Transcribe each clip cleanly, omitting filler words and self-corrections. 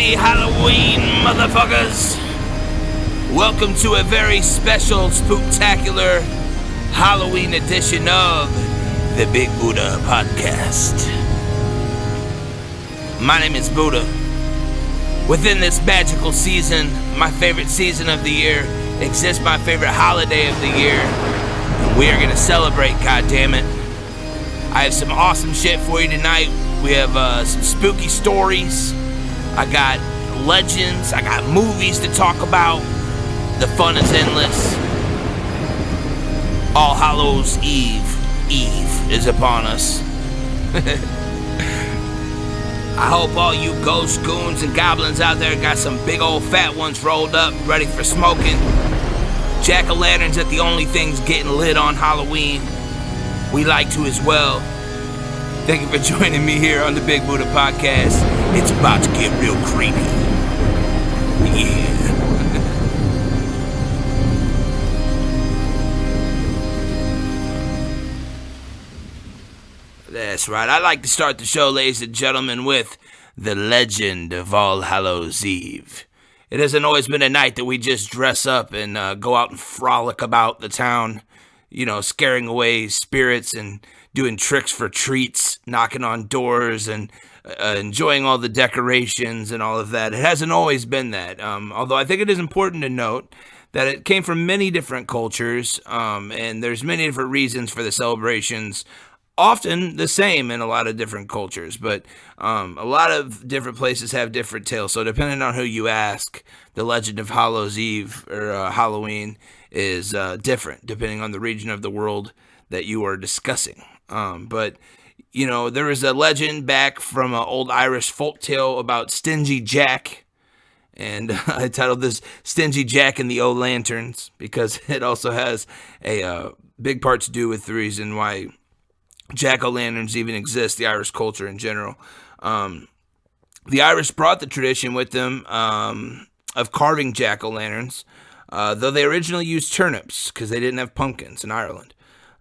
Happy Halloween, motherfuckers! Welcome to a very special, spooktacular Halloween edition of the Big Buddha Podcast. My name is Buddha. Within this magical season, my favorite season of the year, exists my favorite holiday of the year, and we are going to celebrate, goddammit. I have some awesome shit for you tonight. We have some spooky stories. I got legends. I got movies to talk about. The fun is endless. All Hallows Eve is upon us. I hope all you ghosts, goons, and goblins out there got some big old fat ones rolled up, ready for smoking. Jack-o'-lanterns are the only things getting lit on Halloween. We like to as well. Thank you for joining me here on the Big Buddha Podcast. It's about to get real creepy. Yeah. That's right. I like to start the show, ladies and gentlemen, with the legend of All Hallows Eve. It hasn't always been a night that we just dress up and go out and frolic about the town, you know, scaring away spirits and doing tricks for treats, knocking on doors, and enjoying all the decorations and all of that. It hasn't always been that, although I think it is important to note that it came from many different cultures, and there's many different reasons for the celebrations, often the same in a lot of different cultures, but a lot of different places have different tales. So depending on who you ask, the legend of Hallows Eve or Halloween is different depending on the region of the world that you are discussing. But you know, there is a legend back from an old Irish folktale about Stingy Jack, and I titled this Stingy Jack and the O-Lanterns because it also has a big part to do with the reason why jack-o'-lanterns even exist, the Irish culture in general. The Irish brought the tradition with them of carving jack-o'-lanterns, though they originally used turnips because they didn't have pumpkins in Ireland.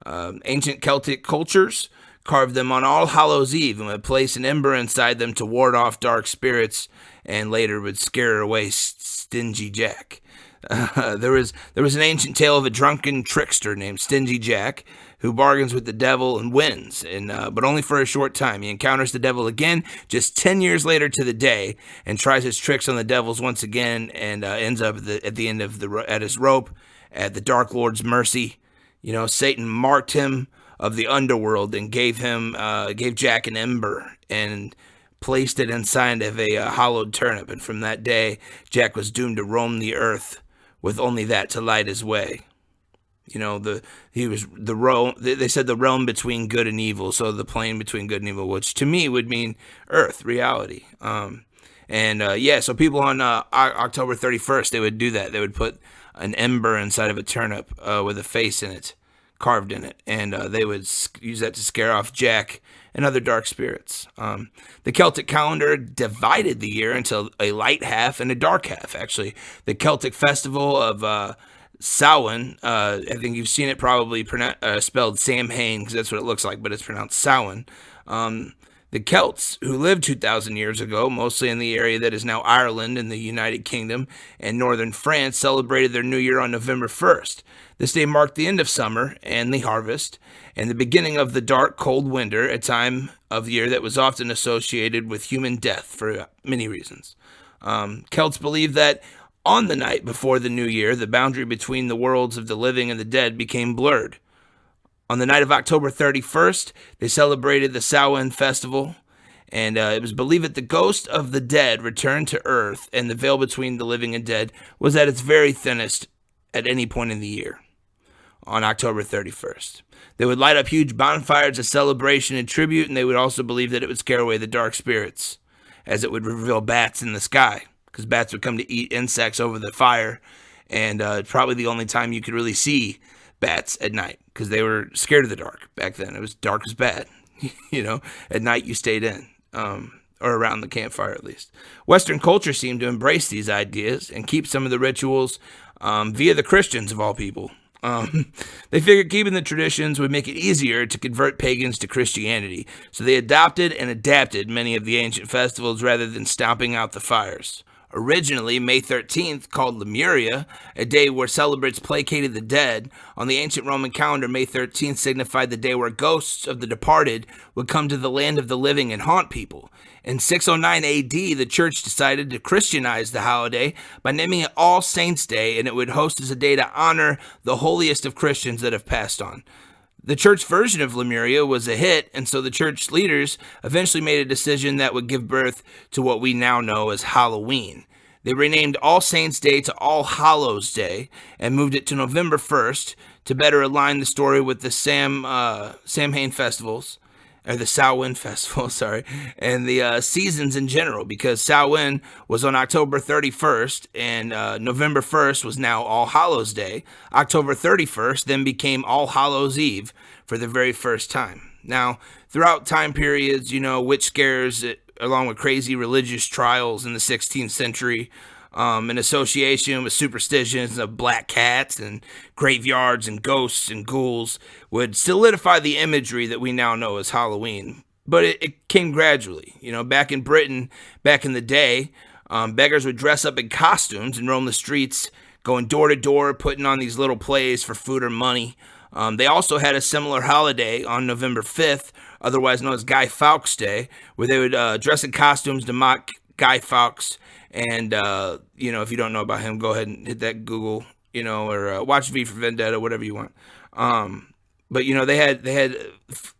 Ancient Celtic cultures carved them on All Hallows Eve and would place an ember inside them to ward off dark spirits, and later would scare away Stingy Jack. There was an ancient tale of a drunken trickster named Stingy Jack who bargains with the devil and wins, but only for a short time. He encounters the devil again just 10 years later to the day and tries his tricks on the devils once again, and ends up at the end of at his rope at the Dark Lord's mercy. You know, Satan marked him of the underworld and gave Jack an ember and placed it inside of a hollowed turnip. And from that day, Jack was doomed to roam the earth with only that to light his way. You know, they said the realm between good and evil, so the plane between good and evil, which to me would mean earth, reality. So people on October 31st, they would do that. They would put an ember inside of a turnip with a face in it, carved in it, and they would use that to scare off Jack and other dark spirits. The Celtic Calendar divided the year into a light half and a dark half, actually. The Celtic festival of Samhain, I think you've seen it probably spelled Samhain, because that's what it looks like, but it's pronounced Samhain. The Celts, who lived 2,000 years ago, mostly in the area that is now Ireland and the United Kingdom and northern France, celebrated their new year on November 1st. This day marked the end of summer and the harvest, and the beginning of the dark, cold winter, a time of year that was often associated with human death for many reasons. Celts believed that on the night before the new year, the boundary between the worlds of the living and the dead became blurred. On the night of October 31st, they celebrated the Samhain festival, and it was believed that the ghost of the dead returned to earth, and the veil between the living and dead was at its very thinnest at any point in the year on October 31st. They would light up huge bonfires of celebration and tribute, and they would also believe that it would scare away the dark spirits, as it would reveal bats in the sky, because bats would come to eat insects over the fire, and probably the only time you could really see bats at night, because they were scared of the dark back then. It was dark as bad. You know, at night you stayed in, or around the campfire at least. Western culture seemed to embrace these ideas and keep some of the rituals via the Christians of all people. They figured keeping the traditions would make it easier to convert pagans to Christianity, so they adopted and adapted many of the ancient festivals rather than stomping out the fires. Originally, May 13th, called Lemuria, a day where celebrants placated the dead, on the ancient Roman calendar, May 13th signified the day where ghosts of the departed would come to the land of the living and haunt people. In 609 AD, the church decided to Christianize the holiday by naming it All Saints' Day, and it would host as a day to honor the holiest of Christians that have passed on. The church version of Lemuria was a hit, and so the church leaders eventually made a decision that would give birth to what we now know as Halloween. They renamed All Saints' Day to All Hallows' Day and moved it to November 1st to better align the story with the Samhain festivals, or the Samhain festival, and the seasons in general, because Samhain was on October 31st, and November 1st was now All Hallows' Day. October 31st then became All Hallows' Eve for the very first time. Now, throughout time periods, witch scares, along with crazy religious trials in the 16th century, in association with superstitions of black cats and graveyards and ghosts and ghouls, would solidify the imagery that we now know as Halloween. But it came gradually. Back in Britain, back in the day, beggars would dress up in costumes and roam the streets, going door to door, putting on these little plays for food or money. They also had a similar holiday on November 5th, otherwise known as Guy Fawkes Day, where they would dress in costumes to mock Guy Fawkes. And, if you don't know about him, go ahead and hit that Google, or watch V for Vendetta, whatever you want. But they had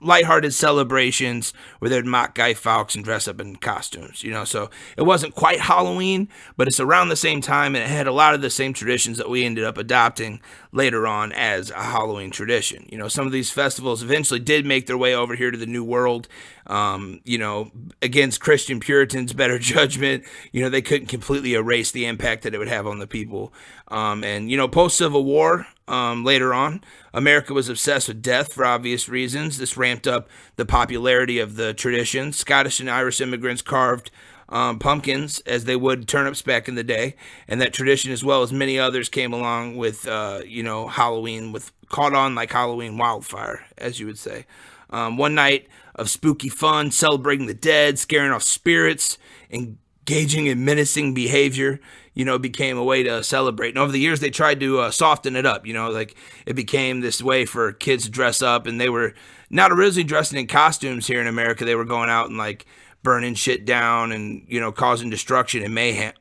lighthearted celebrations where they'd mock Guy Fawkes and dress up in costumes, so it wasn't quite Halloween, but it's around the same time, and it had a lot of the same traditions that we ended up adopting later on as a Halloween tradition. Some of these festivals eventually did make their way over here to the New World, against Christian Puritans' better judgment. They couldn't completely erase the impact that it would have on the people. Post-Civil War, later on, America was obsessed with death for obvious reasons. This ramped up the popularity of the tradition. Scottish and Irish immigrants carved pumpkins as they would turnips back in the day, and that tradition, as well as many others, came along with Halloween, caught on like Halloween wildfire, as you would say. One night of spooky fun, celebrating the dead, scaring off spirits, engaging in menacing behavior, became a way to celebrate. And over the years, they tried to soften it up, it became this way for kids to dress up, and they were not originally dressing in costumes here in America. They were going out and burning shit down and, causing destruction and mayhem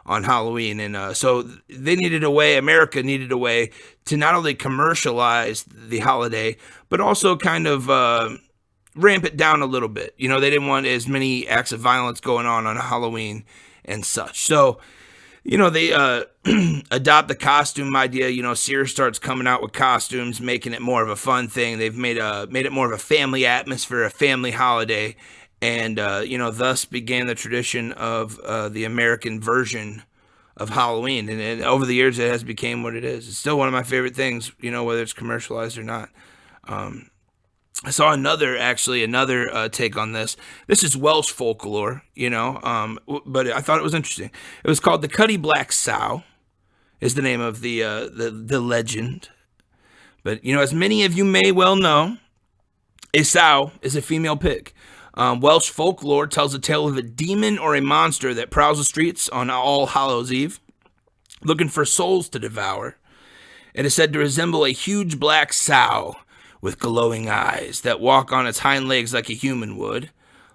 on Halloween. And so they needed a way, America needed a way to not only commercialize the holiday, but also kind of ramp it down a little bit. They didn't want as many acts of violence going on Halloween and such. So, they adopt the costume idea. Sears starts coming out with costumes, making it more of a fun thing. They've made it more of a family atmosphere, a family holiday. And, thus began the tradition of the American version of Halloween. And over the years, it has become what it is. It's still one of my favorite things, whether it's commercialized or not. I saw another take on this. This is Welsh folklore, but I thought it was interesting. It was called the Cuddy Black Sow, is the name of the legend. But, as many of you may well know, a sow is a female pig. Welsh folklore tells a tale of a demon or a monster that prowls the streets on All Hallows' Eve, looking for souls to devour. It is said to resemble a huge black sow with glowing eyes that walk on its hind legs like a human would.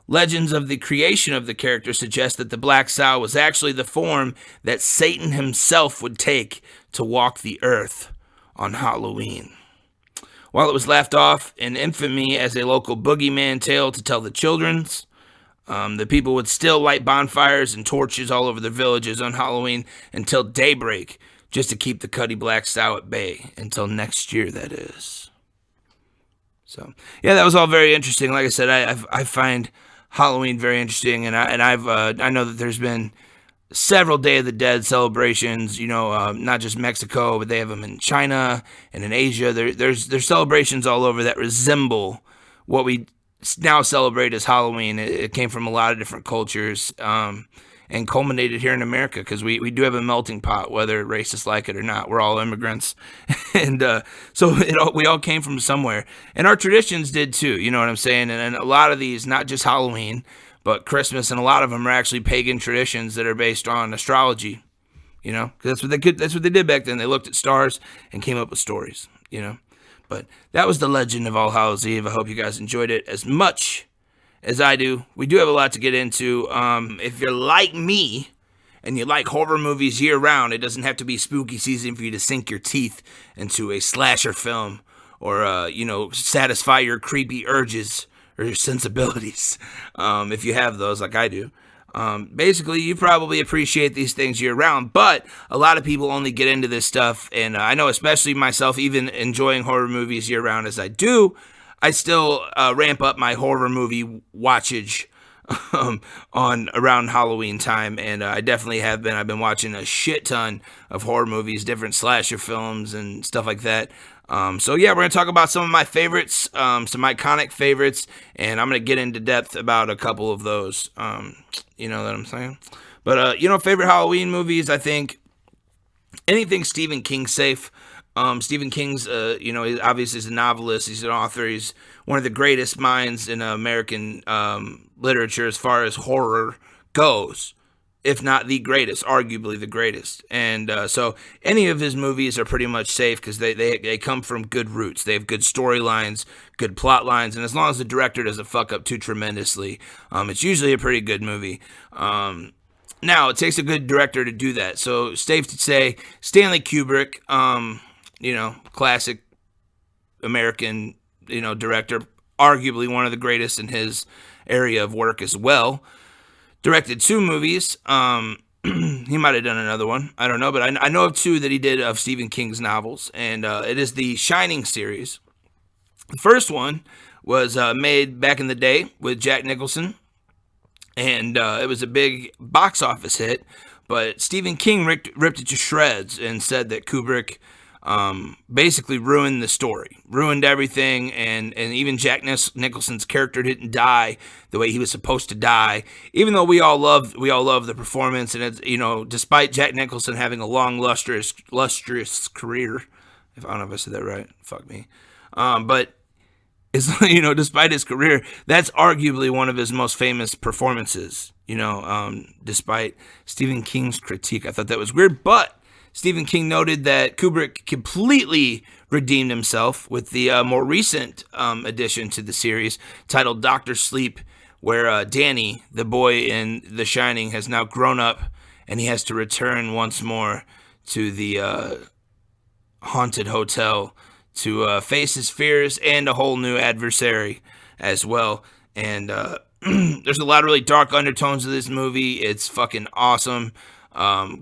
Legends of the creation of the character suggest that the black sow was actually the form that Satan himself would take to walk the earth on Halloween. While it was laughed off in infamy as a local boogeyman tale to tell the children's, the people would still light bonfires and torches all over their villages on Halloween until daybreak, just to keep the Cuddy Black Sow at bay, until next year, that is. So, yeah, that was all very interesting. Like I said, I find Halloween very interesting, and I know that there's been several Day of the Dead celebrations. Not just Mexico, but they have them in China and in Asia. There's celebrations all over that resemble what we now celebrate as Halloween. It came from a lot of different cultures, and culminated here in America, because we do have a melting pot, whether racists like it or not. We're all immigrants. And so we all came from somewhere. And our traditions did too, you know what I'm saying? And a lot of these, not just Halloween, but Christmas, and a lot of them are actually pagan traditions that are based on astrology, you know? Because that's what they did back then. They looked at stars and came up with stories, you know? But that was the legend of All Hallows Eve. I hope you guys enjoyed it as much as I do. We do have a lot to get into. If you're like me and you like horror movies year-round, it doesn't have to be spooky season for you to sink your teeth into a slasher film or, satisfy your creepy urges or your sensibilities, if you have those like I do. Basically, you probably appreciate these things year-round, but a lot of people only get into this stuff, and I know especially myself, even enjoying horror movies year-round as I do, I still ramp up my horror movie watchage on around Halloween time, and I definitely have been. I've been watching a shit ton of horror movies, different slasher films and stuff like that. So yeah, we're going to talk about some of my favorites, some iconic favorites, and I'm going to get into depth about a couple of those, you know what I'm saying? But, favorite Halloween movies, I think anything Stephen King safe. Stephen King's, obviously is a novelist, he's an author, he's one of the greatest minds in American literature as far as horror goes. If not the greatest, arguably the greatest. And so any of his movies are pretty much safe because they come from good roots. They have good storylines, good plot lines, and as long as the director doesn't fuck up too tremendously, it's usually a pretty good movie. Now, it takes a good director to do that. So safe to say, Stanley Kubrick, classic American, director, arguably one of the greatest in his area of work as well. Directed 2 movies. He might have done another one. I don't know, but I know of 2 that he did of Stephen King's novels, and it is the Shining series. The first one was made back in the day with Jack Nicholson, and it was a big box office hit, but Stephen King ripped it to shreds and said that Kubrick basically ruined the story, ruined everything, and even Jack Nicholson's character didn't die the way he was supposed to die, even though we all love the performance, and it's, despite Jack Nicholson having a long, lustrous career, if I don't know if I said that right, fuck me, but it's, despite his career, that's arguably one of his most famous performances, despite Stephen King's critique. I thought that was weird, but Stephen King noted that Kubrick completely redeemed himself with the more recent addition to the series titled Dr. Sleep, where Danny, the boy in The Shining, has now grown up and he has to return once more to the haunted hotel to face his fears and a whole new adversary as well. And there's a lot of really dark undertones to this movie. It's fucking awesome.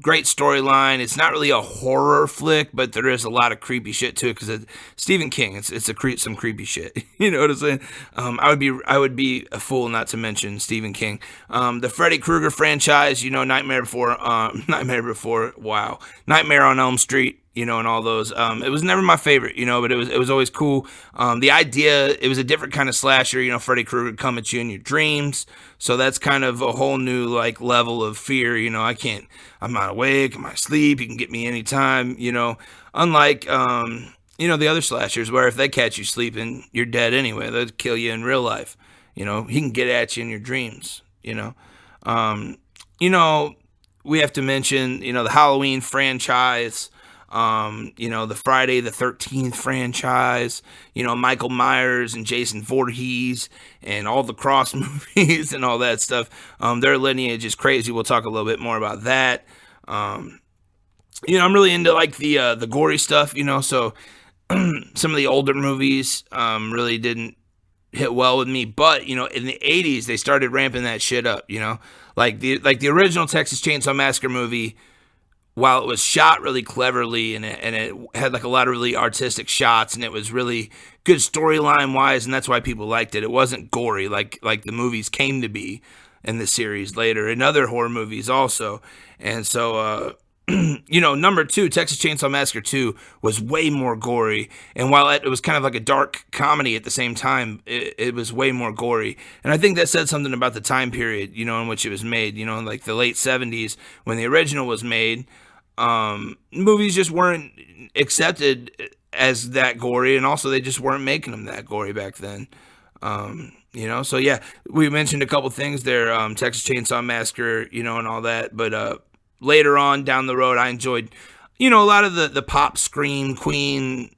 Great storyline. It's not really a horror flick, but there is a lot of creepy shit to it because it's Stephen King. It's some creepy shit. You know what I'm saying? I would be a fool not to mention Stephen King. The Freddy Krueger franchise. Nightmare on Elm Street. And all those. It was never my favorite, but it was always cool. The idea, it was a different kind of slasher. Freddy Krueger would come at you in your dreams. So that's kind of a whole new level of fear. I'm not awake, I'm asleep, you can get me anytime, Unlike the other slashers where if they catch you sleeping, you're dead anyway. They'll kill you in real life. He can get at you in your dreams, We have to mention, the Halloween franchise. The Friday the 13th franchise, Michael Myers and Jason Voorhees and all the Cross movies and all that stuff. Their lineage is crazy. We'll talk a little bit more about that. I'm really into the gory stuff, so some of the older movies really didn't hit well with me, but in the 80s they started ramping that shit up, like the original Texas Chainsaw Massacre movie. While it was shot really cleverly and it had a lot of really artistic shots and it was really good storyline wise, and that's why people liked it. It wasn't gory like the movies came to be in the series later and other horror movies also. And so Number 2, Texas Chainsaw Massacre 2 was way more gory. And while it was kind of like a dark comedy at the same time, it was way more gory. And I think that said something about the time period, in which it was made, like the late 70s when the original was made. Movies just weren't accepted as that gory, and also they just weren't making them that gory back then. So yeah, we mentioned a couple things there, Texas Chainsaw Massacre, and all that, but later on down the road, I enjoyed, a lot of the pop, scream, Queen,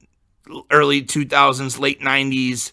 early 2000s, late 90s,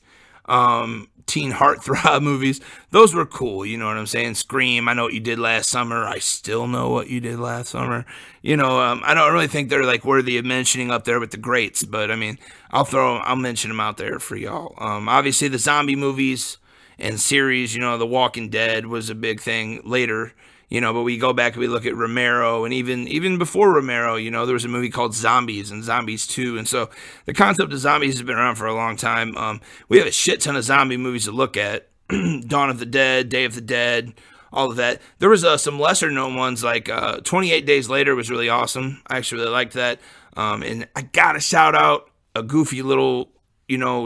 teen heartthrob movies. Those were cool, you know what I'm saying? Scream, I Know What You Did Last Summer, I Still Know What You Did Last Summer. I don't really think they're like worthy of mentioning up there with the greats, but I mean, I'll mention them out there for y'all. Obviously the zombie movies and series, The Walking Dead was a big thing later. But we go back and we look at Romero, and even before Romero, there was a movie called Zombies and Zombies 2. And so the concept of zombies has been around for a long time. We have a shit ton of zombie movies to look at. Dawn of the Dead, Day of the Dead, all of that. There was some lesser known ones like 28 Days Later was really awesome. I actually really liked that. And I gotta shout out a goofy little,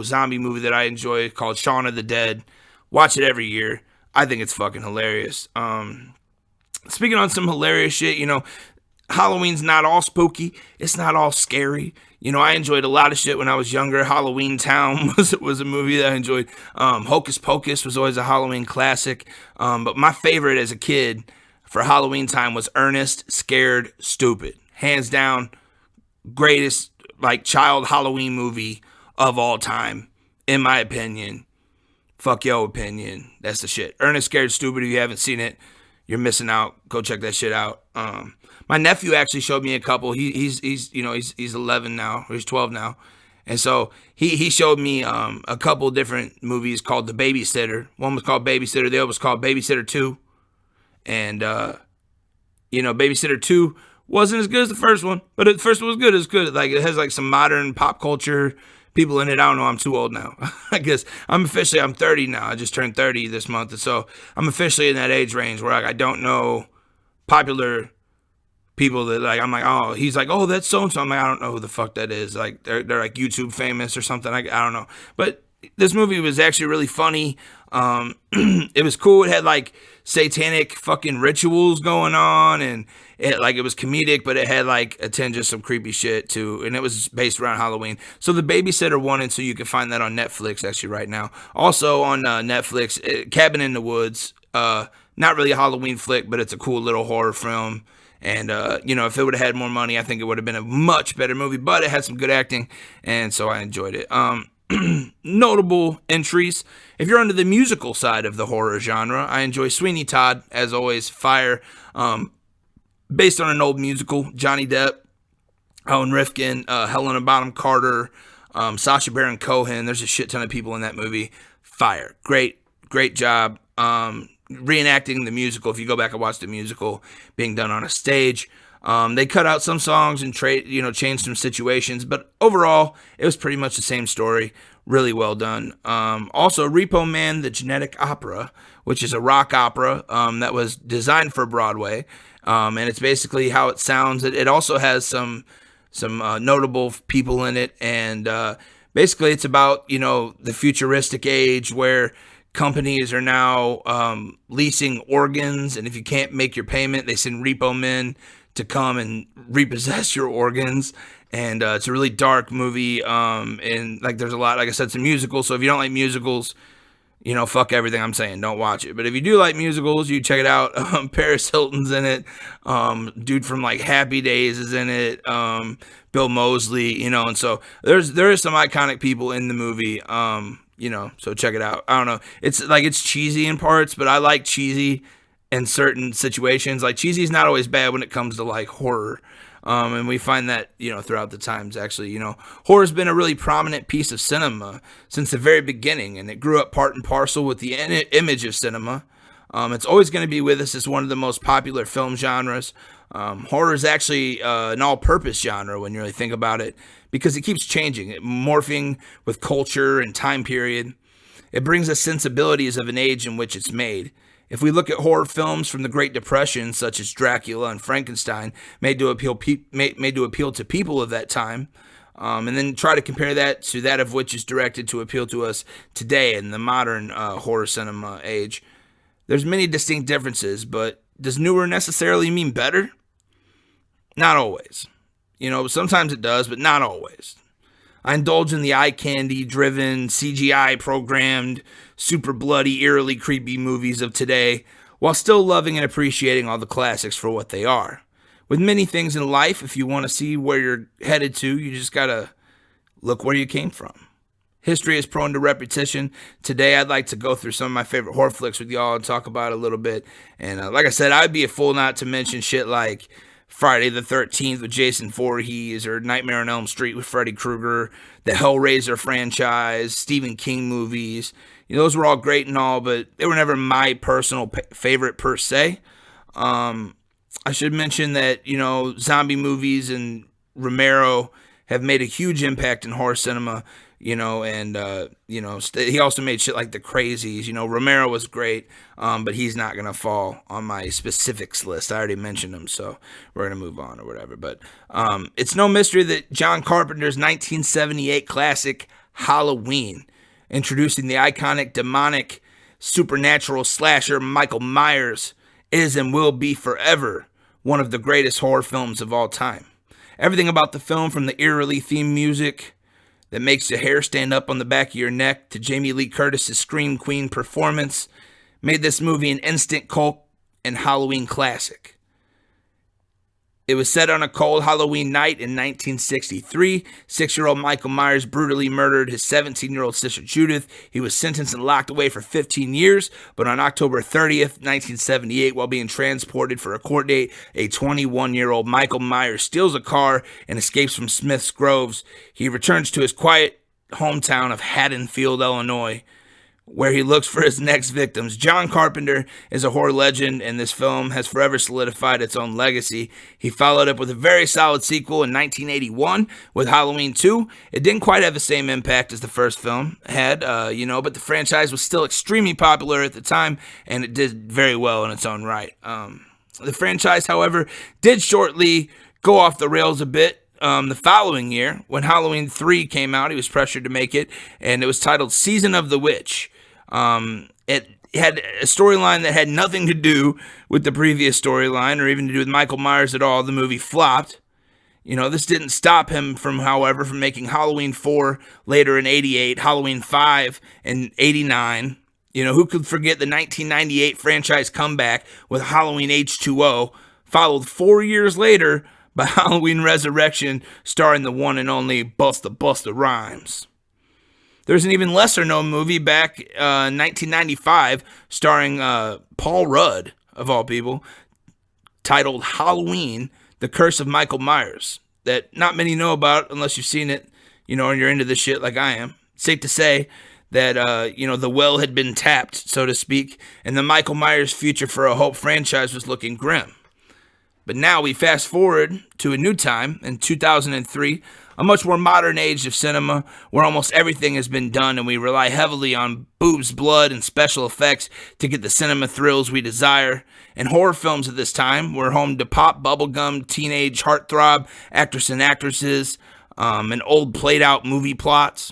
zombie movie that I enjoy called Shaun of the Dead. Watch it every year. I think it's fucking hilarious. Speaking on some hilarious shit, Halloween's not all spooky. It's not all scary. I enjoyed a lot of shit when I was younger. Halloween Town was a movie that I enjoyed. Hocus Pocus was always a Halloween classic. But my favorite as a kid for Halloween time was Ernest Scared Stupid. Hands down, greatest child Halloween movie of all time, in my opinion. Fuck your opinion. That's the shit. Ernest Scared Stupid. If you haven't seen it, you're missing out. Go check that shit out. My nephew actually showed me a couple. He's 11 now, or he's 12 now, and so he showed me a couple different movies called The Babysitter. One was called Babysitter. The other was called Babysitter 2, and Babysitter 2 wasn't as good as the first one, but the first one was good. It's good. It has some modern pop culture people in it. I don't know. I'm too old now. I guess I'm 30 now. I just turned 30 this month. And so I'm officially in that age range where I don't know popular people that I'm like, oh, he's like, oh, that's so-and-so. I'm like, I don't know who the fuck that is. They're like YouTube famous or something. I don't know. But this movie was actually really funny. It was cool. It had satanic fucking rituals going on, and it was comedic, but it had a tinge of some creepy shit too, and it was based around Halloween. So The Babysitter 1 and 2, you can find that on Netflix actually right now. Also on Netflix, Cabin in the Woods. Not really a Halloween flick, but it's a cool little horror film. And if it would have had more money, I think it would have been a much better movie. But it had some good acting, and so I enjoyed it. Notable entries. If you're into the musical side of the horror genre, I enjoy Sweeney Todd, as always, fire. Based on an old musical, Johnny Depp, Alan Rifkin, Helena Bonham Carter, Sacha Baron Cohen. There's a shit ton of people in that movie. Fire. Great job. Reenacting the musical. If you go back and watch the musical being done on a stage, they cut out some songs and changed some situations, but overall it was pretty much the same story. Really well done. Also Repo Man, the Genetic Opera, which is a rock opera that was designed for Broadway, and it's basically how it sounds. It also has some notable people in it, and basically it's about the futuristic age where companies are now leasing organs, and if you can't make your payment, they send repo men to come and repossess your organs. And it's a really dark movie, and there's a lot, like I said, it's a musical, so if you don't like musicals, fuck everything I'm saying, don't watch it. But if you do like musicals, you check it out. Paris Hilton's in it, dude from Happy Days is in it, Bill Mosley, and so there is some iconic people in the movie, so check it out. I don't know, it's cheesy in parts, but I like cheesy in certain situations. Cheesy is not always bad when it comes to horror. And we find that, throughout the times, actually, horror's been a really prominent piece of cinema since the very beginning, and it grew up part and parcel with the image of cinema. It's always going to be with us as one of the most popular film genres. Horror is actually an all-purpose genre when you really think about it, because it keeps changing, morphing with culture and time period. It brings us sensibilities of an age in which it's made. If we look at horror films from the Great Depression, such as Dracula and Frankenstein, made to appeal to people of that time, and then try to compare that to that of which is directed to appeal to us today in the modern horror cinema age, there's many distinct differences, but does newer necessarily mean better? Not always. Sometimes it does, but not always. I indulge in the eye candy-driven, CGI-programmed, super bloody, eerily creepy movies of today, while still loving and appreciating all the classics for what they are. With many things in life, if you want to see where you're headed to, you just gotta look where you came from. History is prone to repetition. Today, I'd like to go through some of my favorite horror flicks with y'all and talk about it a little bit. And like I said, I'd be a fool not to mention shit like Friday the 13th with Jason Voorhees, or Nightmare on Elm Street with Freddy Krueger, the Hellraiser franchise, Stephen King movies. Those were all great and all, but they were never my personal favorite per se. I should mention that, zombie movies and Romero have made a huge impact in horror cinema, and he also made shit like The Crazies. Romero was great, but he's not going to fall on my specifics list. I already mentioned him, so we're going to move on or whatever. But it's no mystery that John Carpenter's 1978 classic Halloween, introducing the iconic demonic supernatural slasher Michael Myers, is and will be forever one of the greatest horror films of all time. Everything about the film, from the eerily themed music that makes your hair stand up on the back of your neck to Jamie Lee Curtis's Scream Queen performance, made this movie an instant cult and Halloween classic. It was set on a cold Halloween night in 1963. 6-year-old Michael Myers brutally murdered his 17-year-old sister Judith. He was sentenced and locked away for 15 years, but on October 30th, 1978, while being transported for a court date, a 21-year-old Michael Myers steals a car and escapes from Smith's Groves. He returns to his quiet hometown of Haddonfield, Illinois, where he looks for his next victims. John Carpenter is a horror legend, and this film has forever solidified its own legacy. He followed up with a very solid sequel in 1981 with Halloween 2. It didn't quite have the same impact as the first film had, but the franchise was still extremely popular at the time, and it did very well in its own right. The franchise, however, did shortly go off the rails a bit. The following year, when Halloween 3 came out, he was pressured to make it, and it was titled Season of the Witch. It had a storyline that had nothing to do with the previous storyline or even to do with Michael Myers at all. The movie flopped. This didn't stop him from making Halloween 4 later in 88, Halloween 5 in 89. Who could forget the 1998 franchise comeback with Halloween H2O, followed 4 years later by Halloween Resurrection, starring the one and only Busta Rhymes. There's an even lesser-known movie back in 1995 starring Paul Rudd, of all people, titled Halloween, The Curse of Michael Myers, that not many know about unless you've seen it, and you're into this shit like I am. It's safe to say that, the well had been tapped, so to speak, and the Michael Myers future for a Hope franchise was looking grim. But now we fast forward to a new time, in 2003, a much more modern age of cinema where almost everything has been done, and we rely heavily on boobs, blood, and special effects to get the cinema thrills we desire. And horror films at this time were home to pop, bubblegum, teenage heartthrob actors and actresses, and old played-out movie plots.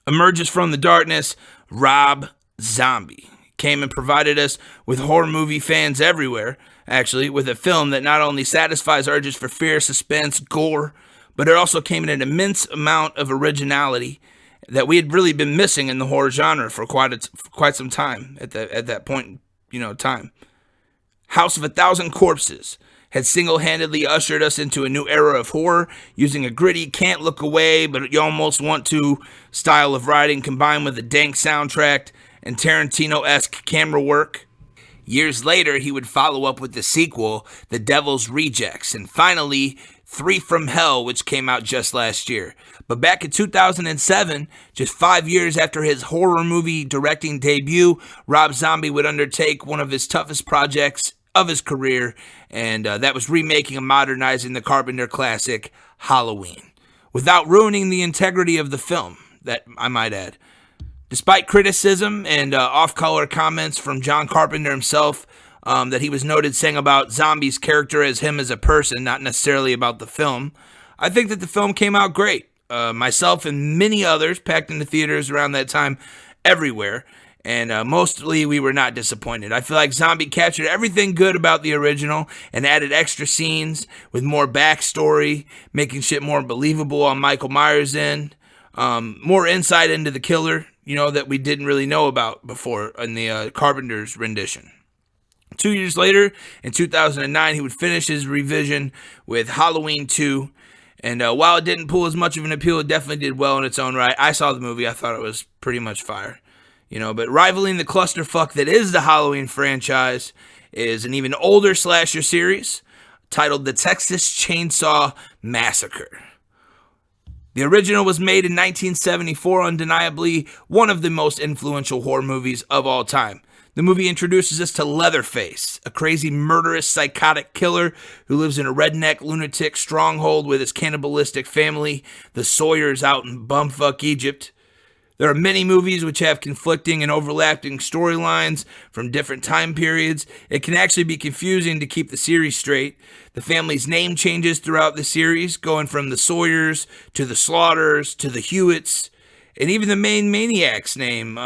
Emerges from the darkness, Rob Zombie came and provided us with horror movie fans everywhere, actually, with a film that not only satisfies urges for fear, suspense, gore, but it also came in an immense amount of originality that we had really been missing in the horror genre for quite some time at that point, time. House of a Thousand Corpses had single-handedly ushered us into a new era of horror, using a gritty, can't look away, but you almost want to style of writing combined with a dank soundtrack and Tarantino-esque camera work. Years later, he would follow up with the sequel, The Devil's Rejects, and finally, 3 from Hell, which came out just last year. But back in 2007, just 5 years after his horror movie directing debut, Rob Zombie would undertake one of his toughest projects of his career, and that was remaking and modernizing the Carpenter classic, Halloween, without ruining the integrity of the film, that I might add. Despite criticism and off-color comments from John Carpenter himself, that he was noted saying about Zombie's character as him as a person, not necessarily about the film, I think that the film came out great. Myself and many others packed into theaters around that time everywhere, and mostly we were not disappointed. I feel like Zombie captured everything good about the original and added extra scenes with more backstory, making shit more believable on Michael Myers' end, more insight into the killer, that we didn't really know about before in the Carpenter's rendition. 2 years later, in 2009, he would finish his revision with Halloween 2. And while it didn't pull as much of an appeal, it definitely did well in its own right. I saw the movie. I thought it was pretty much fire. But rivaling the clusterfuck that is the Halloween franchise is an even older slasher series titled The Texas Chainsaw Massacre. The original was made in 1974, undeniably one of the most influential horror movies of all time. The movie introduces us to Leatherface, a crazy, murderous, psychotic killer who lives in a redneck lunatic stronghold with his cannibalistic family, the Sawyers out in bumfuck Egypt. There are many movies which have conflicting and overlapping storylines from different time periods. It can actually be confusing to keep the series straight. The family's name changes throughout the series, going from the Sawyers to the Slaughters to the Hewitts. And even the main maniac's name,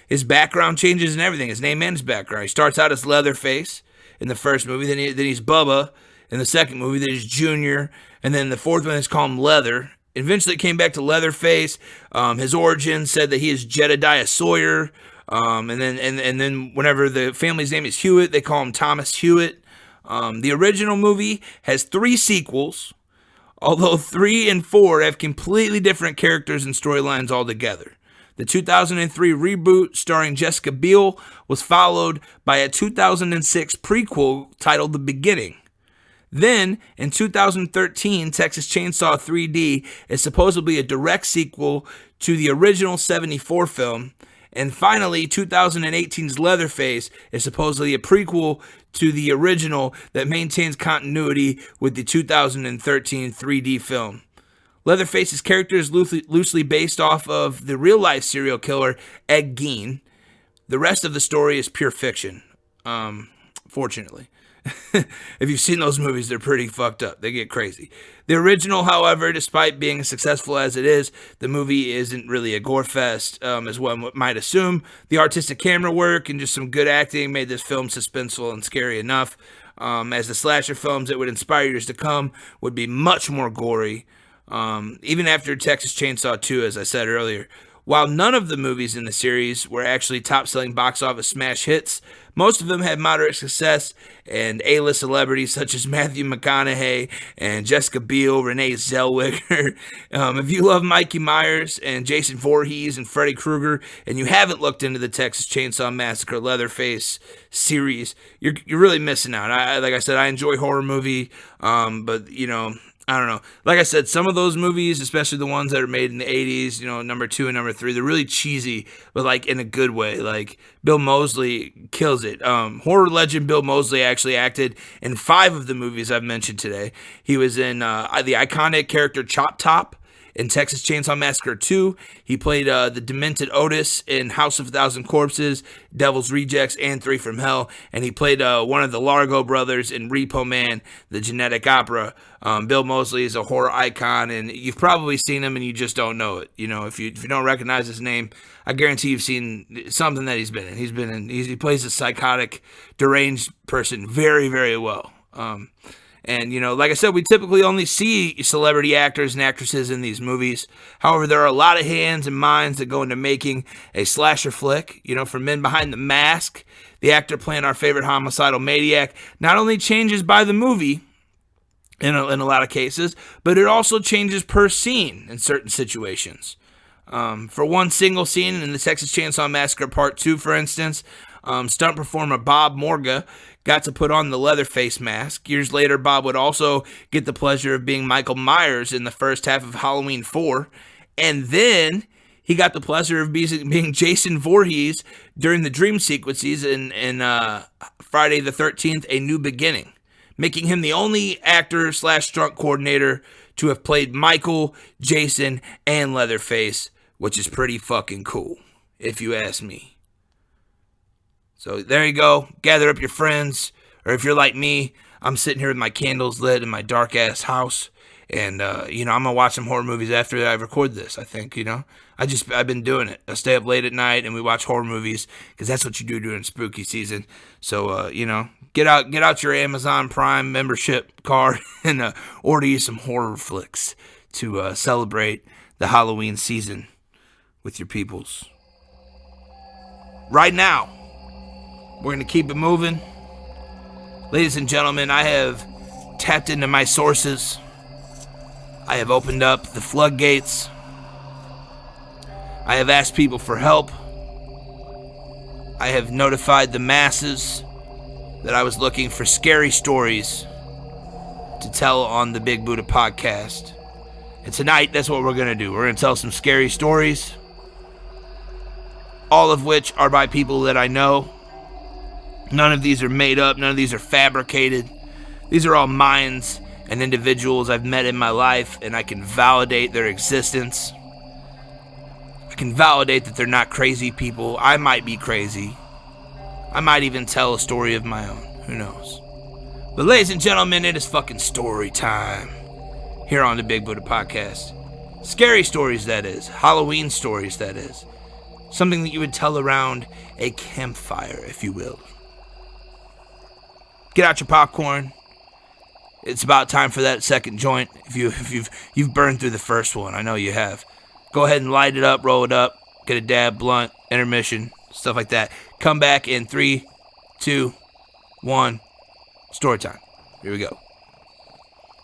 his background changes and everything. His name and his background. He starts out as Leatherface in the first movie, then he's Bubba in the second movie, then he's Junior, and then the fourth one is called him Leather. Eventually it came back to Leatherface. His origin said that he is Jedediah Sawyer. And then whenever the family's name is Hewitt, they call him Thomas Hewitt. The original movie has 3 sequels, although 3 and 4 have completely different characters and storylines altogether. The 2003 reboot starring Jessica Biel was followed by a 2006 prequel titled The Beginning. Then, in 2013, Texas Chainsaw 3D is supposedly a direct sequel to the original 74 film. And finally, 2018's Leatherface is supposedly a prequel to the original that maintains continuity with the 2013 3D film. Leatherface's character is loosely based off of the real-life serial killer Ed Gein. The rest of the story is pure fiction, fortunately. If you've seen those movies, they're pretty fucked up. They get crazy. The original, however, despite being as successful as it is, the movie isn't really a gore fest, as one might assume. The artistic camera work and just some good acting made this film suspenseful and scary enough. As the slasher films that would inspire years to come would be much more gory, even after Texas Chainsaw 2, as I said earlier. While none of the movies in the series were actually top-selling box office smash hits, most of them had moderate success, and A-list celebrities such as Matthew McConaughey and Jessica Biel, Renee Zellweger. If you love Mikey Myers and Jason Voorhees and Freddy Krueger, and you haven't looked into the Texas Chainsaw Massacre Leatherface series, you're really missing out. Like I said, I enjoy horror movie, but I don't know. Like I said, some of those movies, especially the ones that are made in the 80s, number 2 and number 3, they're really cheesy, but like in a good way. Like Bill Mosley kills it. Horror legend Bill Mosley actually acted in 5 of the movies I've mentioned today. He was in the iconic character Chop Top in Texas Chainsaw Massacre 2. He played the demented Otis in House of a Thousand Corpses, Devil's Rejects, and 3 from Hell. And he played one of the Largo brothers in Repo Man, the genetic opera. Bill Mosley is a horror icon, and you've probably seen him and you just don't know it. If you don't recognize his name, I guarantee you've seen something that he's been in. He plays a psychotic, deranged person very, very well. And, like I said, we typically only see celebrity actors and actresses in these movies. However, there are a lot of hands and minds that go into making a slasher flick. From Men Behind the Mask, the actor playing our favorite homicidal maniac not only changes by the movie in a lot of cases, but it also changes per scene in certain situations. For one single scene in the Texas Chainsaw Massacre Part 2, for instance, stunt performer Bob Morga got to put on the Leatherface mask. Years later, Bob would also get the pleasure of being Michael Myers in the first half of Halloween 4. And then he got the pleasure of being Jason Voorhees during the dream sequences in Friday the 13th, A New Beginning, making him the only actor/stunt coordinator to have played Michael, Jason, and Leatherface which is pretty fucking cool, if you ask me. So there you go. Gather up your friends, or if you're like me, I'm sitting here with my candles lit in my dark-ass house, and, I'm going to watch some horror movies after I record this, I think, I've been doing it. I stay up late at night, and we watch horror movies, because that's what you do during spooky season. So, get out your Amazon Prime membership card and order you some horror flicks to celebrate the Halloween season with your peoples. Right now, we're going to keep it moving. Ladies and gentlemen, I have tapped into my sources. I have opened up the floodgates. I have asked people for help. I have notified the masses that I was looking for scary stories to tell on the Big Buddha Podcast. And tonight, that's what we're going to do. We're going to tell some scary stories, all of which are by people that I know. None of these are made up. None of these are fabricated. These are all minds and individuals I've met in my life, and I can validate their existence. I can validate that they're not crazy people. I might be crazy. I might even tell a story of my own. Who knows? But ladies and gentlemen, it is fucking story time here on the Big Buddha Podcast. Scary stories, that is. Halloween stories, that is. Something that you would tell around a campfire, if you will. Get out your popcorn. It's about time for that second joint. If you've burned through the first one, I know you have. Go ahead and light it up, roll it up, get a dab, blunt, intermission, stuff like that. Come back in 3, 2, 1. Story time. Here we go.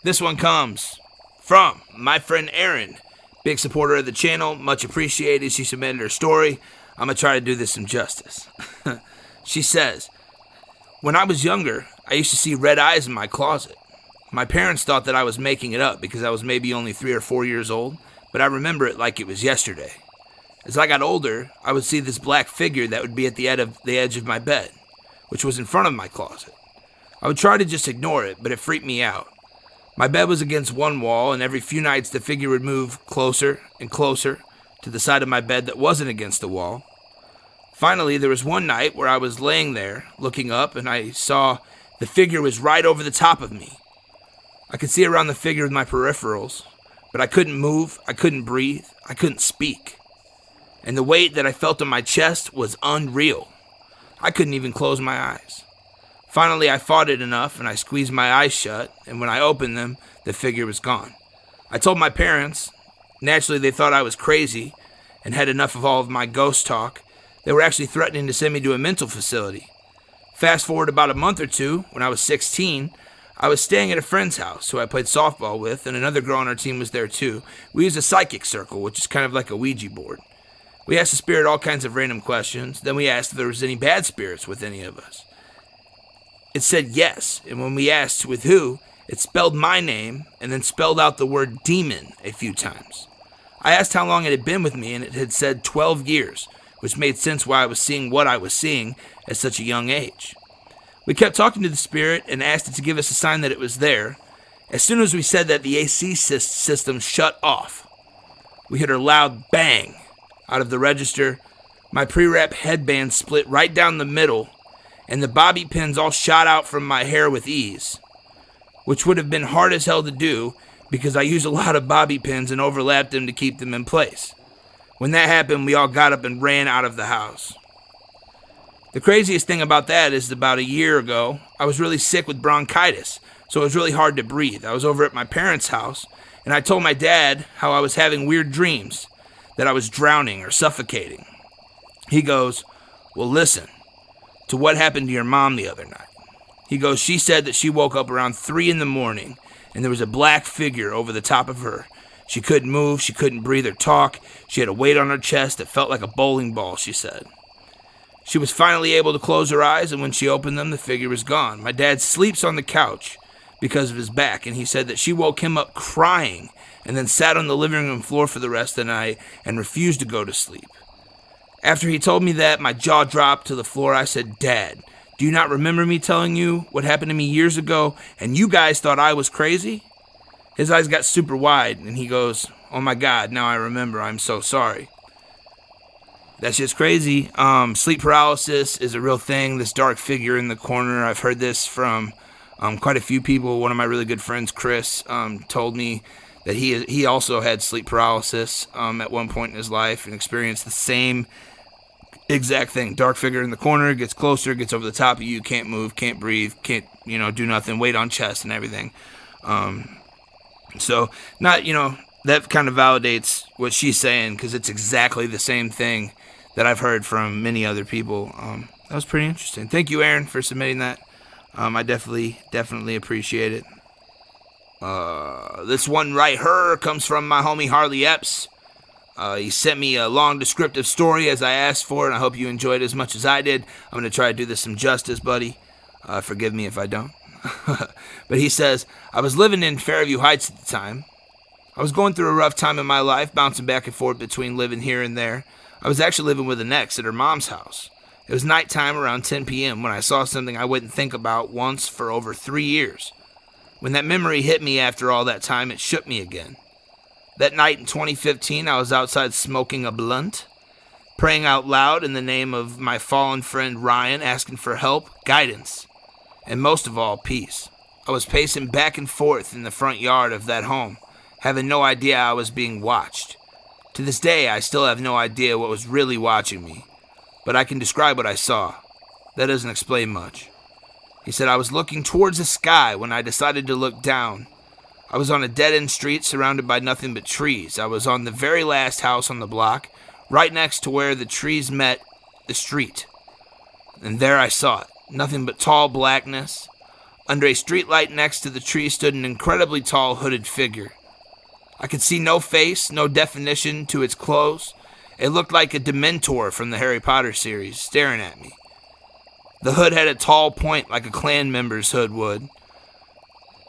This one comes from my friend Erin, big supporter of the channel, much appreciated. She submitted her story. I'm gonna try to do this some justice. She says, when I was younger, I used to see red eyes in my closet. My parents thought that I was making it up because I was maybe only 3 or 4 years old, but I remember it like it was yesterday. As I got older, I would see this black figure that would be at the edge of my bed, which was in front of my closet. I would try to just ignore it, but it freaked me out. My bed was against one wall, and every few nights the figure would move closer and closer to the side of my bed that wasn't against the wall. Finally, there was one night where I was laying there, looking up, and I saw the figure was right over the top of me. I could see around the figure with my peripherals, but I couldn't move, I couldn't breathe, I couldn't speak. And the weight that I felt on my chest was unreal. I couldn't even close my eyes. Finally, I fought it enough, and I squeezed my eyes shut, and when I opened them, the figure was gone. I told my parents. Naturally, they thought I was crazy and had enough of all of my ghost talk. They were actually threatening to send me to a mental facility. Fast forward about a month or two, when I was 16, I was staying at a friend's house who I played softball with, and another girl on our team was there too. We used a psychic circle, which is kind of like a Ouija board. We asked the spirit all kinds of random questions. Then we asked if there was any bad spirits with any of us. It said yes, and when we asked with who, it spelled my name and then spelled out the word demon a few times. I asked how long it had been with me, and it had said 12 years, which made sense why I was seeing what I was seeing at such a young age. We kept talking to the spirit and asked it to give us a sign that it was there. As soon as we said that, the AC system shut off. We heard a loud bang out of the register. My pre-wrap headband split right down the middle, and the bobby pins all shot out from my hair with ease, which would have been hard as hell to do because I used a lot of bobby pins and overlapped them to keep them in place. When that happened, we all got up and ran out of the house. The craziest thing about that is about a year ago, I was really sick with bronchitis, so it was really hard to breathe. I was over at my parents' house, and I told my dad how I was having weird dreams, that I was drowning or suffocating. He goes, well, listen to what happened to your mom the other night. He goes, she said that she woke up around 3 in the morning, and there was a black figure over the top of her. She couldn't move, she couldn't breathe or talk. She had a weight on her chest that felt like a bowling ball, she said. She was finally able to close her eyes, and when she opened them, the figure was gone. My dad sleeps on the couch because of his back, and he said that she woke him up crying and then sat on the living room floor for the rest of the night and refused to go to sleep. After he told me that, my jaw dropped to the floor. I said, Dad, do you not remember me telling you what happened to me years ago, and you guys thought I was crazy? His eyes got super wide, and he goes, oh my God, now I remember, I'm so sorry. That's just crazy. Sleep paralysis is a real thing. This dark figure in the corner. I've heard this from quite a few people. One of my really good friends, Chris, told me that he also had sleep paralysis at one point in his life and experienced the same exact thing. Dark figure in the corner, gets closer, gets over the top of you, can't move, can't breathe, can't, do nothing, weight on chest and everything. So, not, that kind of validates what she's saying, because it's exactly the same thing that I've heard from many other people. That was pretty interesting. Thank you, Aaron, for submitting that. I definitely appreciate it. This one right here comes from my homie Harley Epps. He sent me a long descriptive story as I asked for, and I hope you enjoyed it as much as I did. I'm going to try to do this some justice, buddy. Forgive me if I don't. But he says, I was living in Fairview Heights at the time. I was going through a rough time in my life, bouncing back and forth between living here and there. I was actually living with an ex at her mom's house. It was nighttime around 10 p.m. when I saw something I wouldn't think about once for over 3 years. When that memory hit me after all that time, it shook me again. That night in 2015, I was outside smoking a blunt, praying out loud in the name of my fallen friend Ryan, asking for help, guidance, and most of all, peace. I was pacing back and forth in the front yard of that home, having no idea I was being watched. To this day, I still have no idea what was really watching me, but I can describe what I saw. That doesn't explain much. He said I was looking towards the sky when I decided to look down. I was on a dead-end street surrounded by nothing but trees. I was on the very last house on the block, right next to where the trees met the street. And there I saw it, nothing but tall blackness. Under a streetlight next to the tree stood an incredibly tall hooded figure. I could see no face, no definition to its clothes. It looked like a Dementor from the Harry Potter series, staring at me. The hood had a tall point like a clan member's hood would.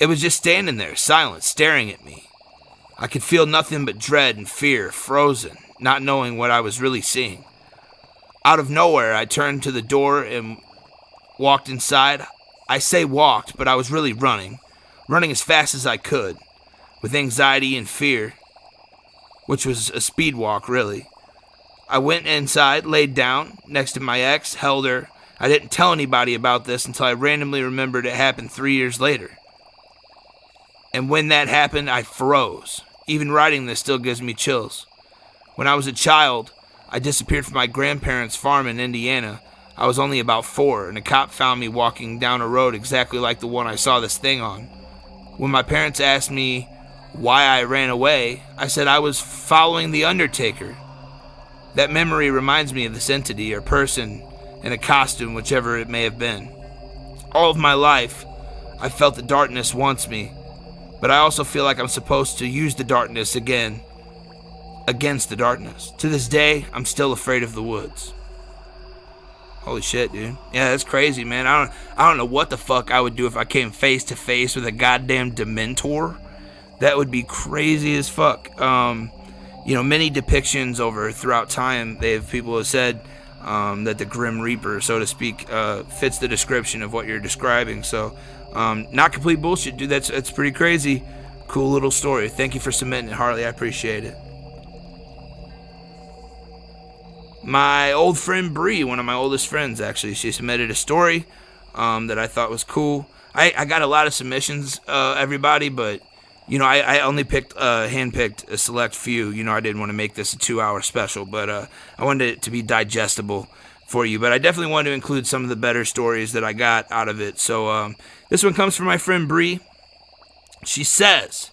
It was just standing there, silent, staring at me. I could feel nothing but dread and fear, frozen, not knowing what I was really seeing. Out of nowhere, I turned to the door and walked inside. I say walked, but I was really running as fast as I could, with anxiety and fear, which was a speed walk, really. I went inside, laid down next to my ex, held her. I didn't tell anybody about this until I randomly remembered it happened 3 years later. And when that happened, I froze. Even writing this still gives me chills. When I was a child, I disappeared from my grandparents' farm in Indiana. I was only about 4, and a cop found me walking down a road exactly like the one I saw this thing on. When my parents asked me why I ran away, I said I was following the Undertaker. That memory reminds me of this entity or person in a costume, whichever it may have been. All of my life, I felt the darkness wants me, but I also feel like I'm supposed to use the darkness again, against the darkness. To this day, I'm still afraid of the woods. Holy shit, dude. Yeah, that's crazy, man. I don't know what the fuck I would do if I came face to face with a goddamn Dementor. That would be crazy as fuck. Many depictions throughout time, people have said that the Grim Reaper, so to speak, fits the description of what you're describing. So, not complete bullshit, dude. That's pretty crazy. Cool little story. Thank you for submitting it, Harley. I appreciate it. My old friend Bree, one of my oldest friends, actually, she submitted a story that I thought was cool. I got a lot of submissions, everybody, but I only handpicked a select few. I didn't want to make this a 2-hour special, but I wanted it to be digestible for you. But I definitely wanted to include some of the better stories that I got out of it. So this one comes from my friend Bree. She says,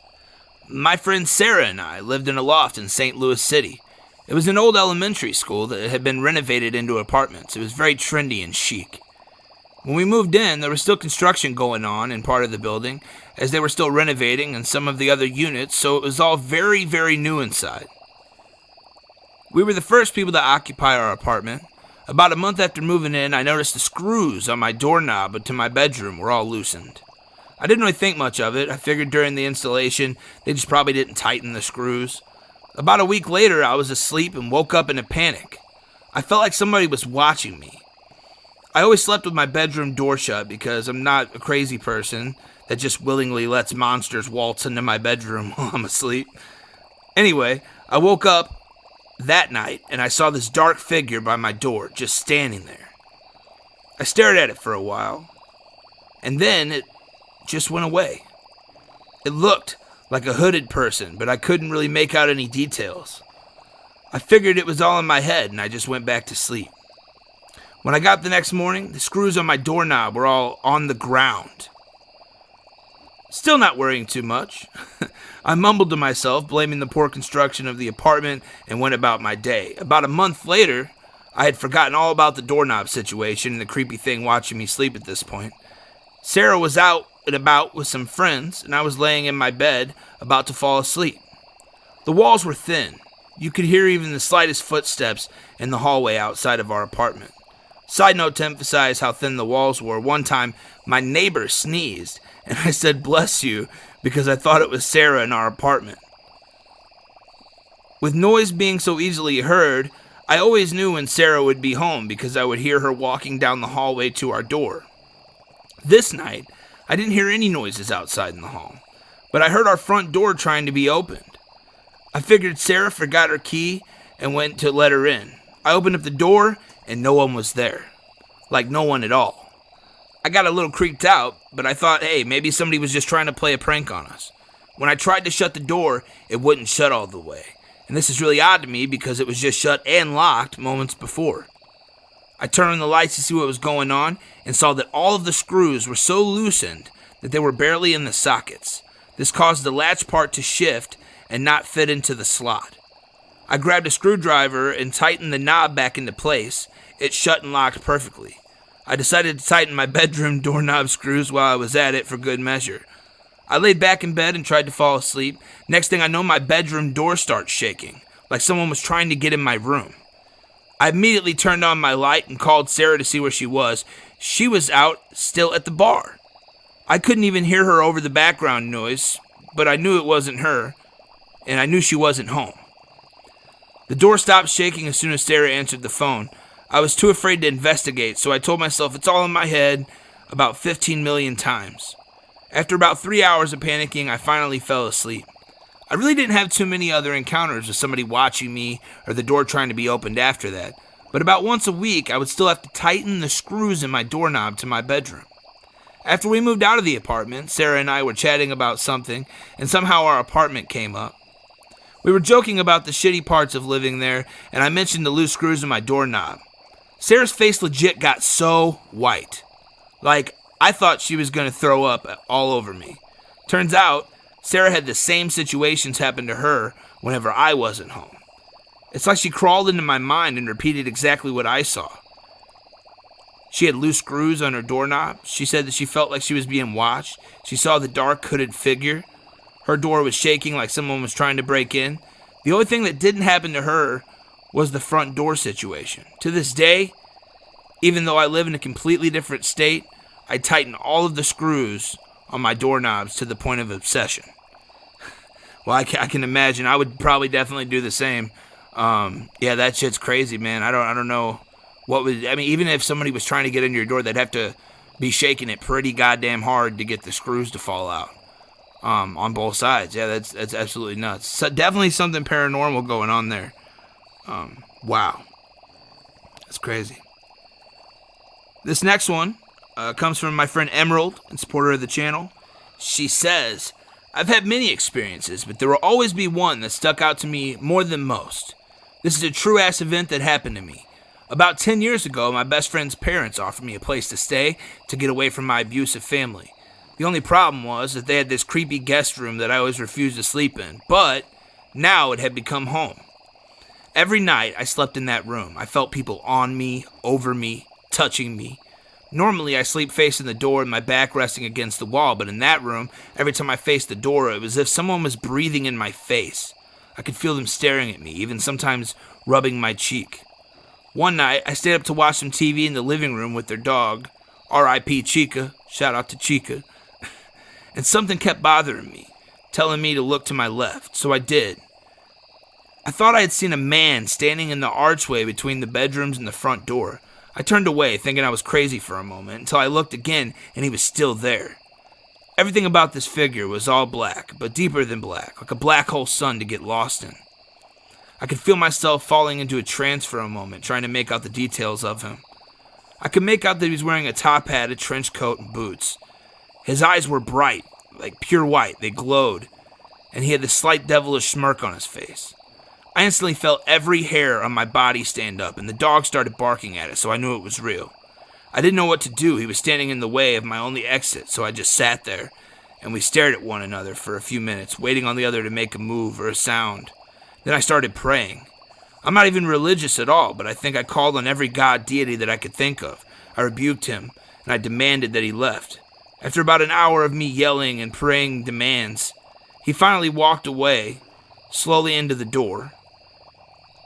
my friend Sarah and I lived in a loft in St. Louis City. It was an old elementary school that had been renovated into apartments. It was very trendy and chic. When we moved in, there was still construction going on in part of the building, as they were still renovating and some of the other units, so it was all very, very new inside. We were the first people to occupy our apartment. About a month after moving in, I noticed the screws on my doorknob to my bedroom were all loosened. I didn't really think much of it. I figured during the installation, they just probably didn't tighten the screws. About a week later, I was asleep and woke up in a panic. I felt like somebody was watching me. I always slept with my bedroom door shut because I'm not a crazy person that just willingly lets monsters waltz into my bedroom while I'm asleep. Anyway, I woke up that night, and I saw this dark figure by my door, just standing there. I stared at it for a while, and then it just went away. It looked like a hooded person, but I couldn't really make out any details. I figured it was all in my head, and I just went back to sleep. When I got up the next morning, the screws on my doorknob were all on the ground. Still not worrying too much. I mumbled to myself, blaming the poor construction of the apartment, and went about my day. About a month later, I had forgotten all about the doorknob situation and the creepy thing watching me sleep at this point. Sarah was out and about with some friends, and I was laying in my bed, about to fall asleep. The walls were thin. You could hear even the slightest footsteps in the hallway outside of our apartment. Side note to emphasize how thin the walls were, one time my neighbor sneezed, and I said, "Bless you," because I thought it was Sarah in our apartment. With noise being so easily heard, I always knew when Sarah would be home because I would hear her walking down the hallway to our door. This night, I didn't hear any noises outside in the hall, but I heard our front door trying to be opened. I figured Sarah forgot her key and went to let her in. I opened up the door, and no one was there. Like no one at all. I got a little creeped out, but I thought, hey, maybe somebody was just trying to play a prank on us. When I tried to shut the door, it wouldn't shut all the way. And this is really odd to me because it was just shut and locked moments before. I turned on the lights to see what was going on and saw that all of the screws were so loosened that they were barely in the sockets. This caused the latch part to shift and not fit into the slot. I grabbed a screwdriver and tightened the knob back into place. It shut and locked perfectly. I decided to tighten my bedroom doorknob screws while I was at it for good measure. I laid back in bed and tried to fall asleep. Next thing I know, my bedroom door starts shaking, like someone was trying to get in my room. I immediately turned on my light and called Sarah to see where she was. She was out, still at the bar. I couldn't even hear her over the background noise, but I knew it wasn't her, and I knew she wasn't home. The door stopped shaking as soon as Sarah answered the phone. I was too afraid to investigate, so I told myself it's all in my head about 15 million times. After about 3 hours of panicking, I finally fell asleep. I really didn't have too many other encounters with somebody watching me or the door trying to be opened after that, but about once a week, I would still have to tighten the screws in my doorknob to my bedroom. After we moved out of the apartment, Sarah and I were chatting about something, and somehow our apartment came up. We were joking about the shitty parts of living there, and I mentioned the loose screws in my doorknob. Sarah's face legit got so white. Like, I thought she was going to throw up all over me. Turns out, Sarah had the same situations happen to her whenever I wasn't home. It's like she crawled into my mind and repeated exactly what I saw. She had loose screws on her doorknob. She said that she felt like she was being watched. She saw the dark hooded figure. Her door was shaking like someone was trying to break in. The only thing that didn't happen to her was the front door situation. To this day, even though I live in a completely different state, I tighten all of the screws on my doorknobs to the point of obsession. Well, I can imagine. I would probably definitely do the same. Yeah, that shit's crazy, man. I don't know what would. I mean, even if somebody was trying to get into your door, they'd have to be shaking it pretty goddamn hard to get the screws to fall out. On both sides. Yeah, that's absolutely nuts. So definitely something paranormal going on there. Wow. That's crazy. This next one comes from my friend Emerald, and supporter of the channel. She says, I've had many experiences, but there will always be one that stuck out to me more than most. This is a true-ass event that happened to me. About 10 years ago, my best friend's parents offered me a place to stay to get away from my abusive family. The only problem was that they had this creepy guest room that I always refused to sleep in, but now it had become home. Every night I slept in that room. I felt people on me, over me, touching me. Normally I sleep facing the door and my back resting against the wall, but in that room, every time I faced the door, it was as if someone was breathing in my face. I could feel them staring at me, even sometimes rubbing my cheek. One night, I stayed up to watch some TV in the living room with their dog, R.I.P. Chica, shout out to Chica, and something kept bothering me, telling me to look to my left, so I did. I thought I had seen a man standing in the archway between the bedrooms and the front door. I turned away, thinking I was crazy for a moment, until I looked again, and he was still there. Everything about this figure was all black, but deeper than black, like a black hole sun to get lost in. I could feel myself falling into a trance for a moment, trying to make out the details of him. I could make out that he was wearing a top hat, a trench coat, and boots. His eyes were bright, like pure white. They glowed, and he had this slight devilish smirk on his face. I instantly felt every hair on my body stand up, and the dog started barking at it, so I knew it was real. I didn't know what to do. He was standing in the way of my only exit, so I just sat there, and we stared at one another for a few minutes, waiting on the other to make a move or a sound. Then I started praying. I'm not even religious at all, but I think I called on every god deity that I could think of. I rebuked him, and I demanded that he left. After about an hour of me yelling and praying demands, he finally walked away, slowly into the door.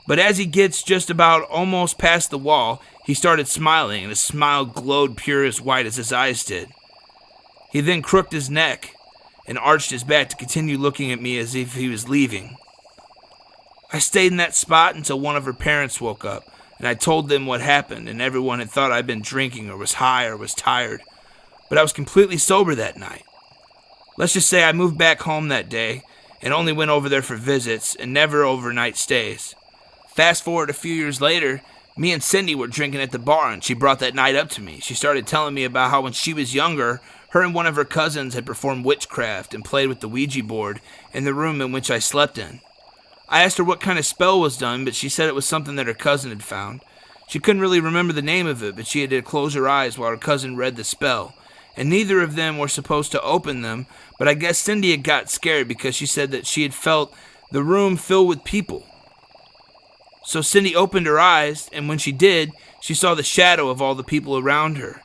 But as he gets just about almost past the wall, he started smiling, and his smile glowed pure as white as his eyes did. He then crooked his neck and arched his back to continue looking at me as if he was leaving. I stayed in that spot until one of her parents woke up, and I told them what happened, and everyone had thought I'd been drinking or was high or was tired. But I was completely sober that night. Let's just say I moved back home that day and only went over there for visits and never overnight stays. Fast forward a few years later, me and Cindy were drinking at the bar, and she brought that night up to me. She started telling me about how when she was younger, her and one of her cousins had performed witchcraft and played with the Ouija board in the room in which I slept in. I asked her what kind of spell was done, but she said it was something that her cousin had found. She couldn't really remember the name of it, but she had to close her eyes while her cousin read the spell. And neither of them were supposed to open them, but I guess Cindy had got scared because she said that she had felt the room filled with people. So Cindy opened her eyes, and when she did, she saw the shadow of all the people around her,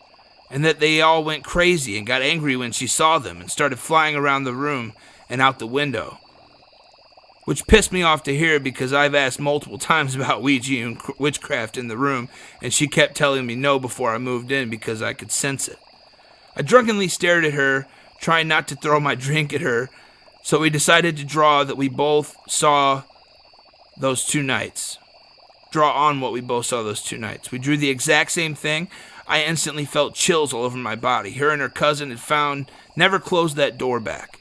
and that they all went crazy and got angry when she saw them and started flying around the room and out the window. Which pissed me off to hear because I've asked multiple times about Ouija and witchcraft in the room, and she kept telling me no before I moved in because I could sense it. I drunkenly stared at her, trying not to throw my drink at her, so we decided to draw that we both saw those 2 nights. Draw on what we both saw those 2 nights. We drew the exact same thing. I instantly felt chills all over my body. Her and her cousin had never closed that door back.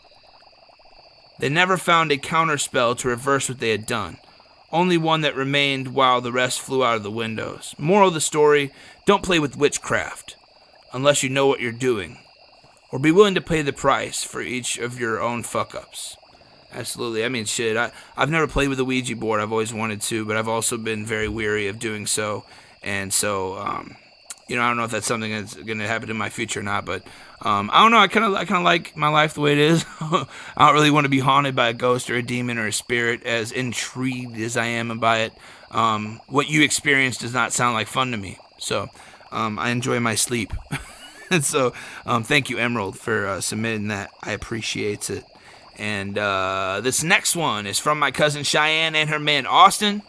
They never found a counterspell to reverse what they had done. Only one that remained while the rest flew out of the windows. Moral of the story, don't play with witchcraft unless you know what you're doing. Or be willing to pay the price for each of your own fuck-ups. Absolutely. I mean, shit, I've never played with a Ouija board. I've always wanted to, but I've also been very weary of doing so. And so, I don't know if that's something that's going to happen in my future or not, but I don't know. I kind of like my life the way it is. I don't really want to be haunted by a ghost or a demon or a spirit, as intrigued as I am by it. What you experienced does not sound like fun to me. So I enjoy my sleep. And so thank you, Emerald, for submitting that. I appreciate it. And this next one is from my cousin Cheyenne and her man Austin.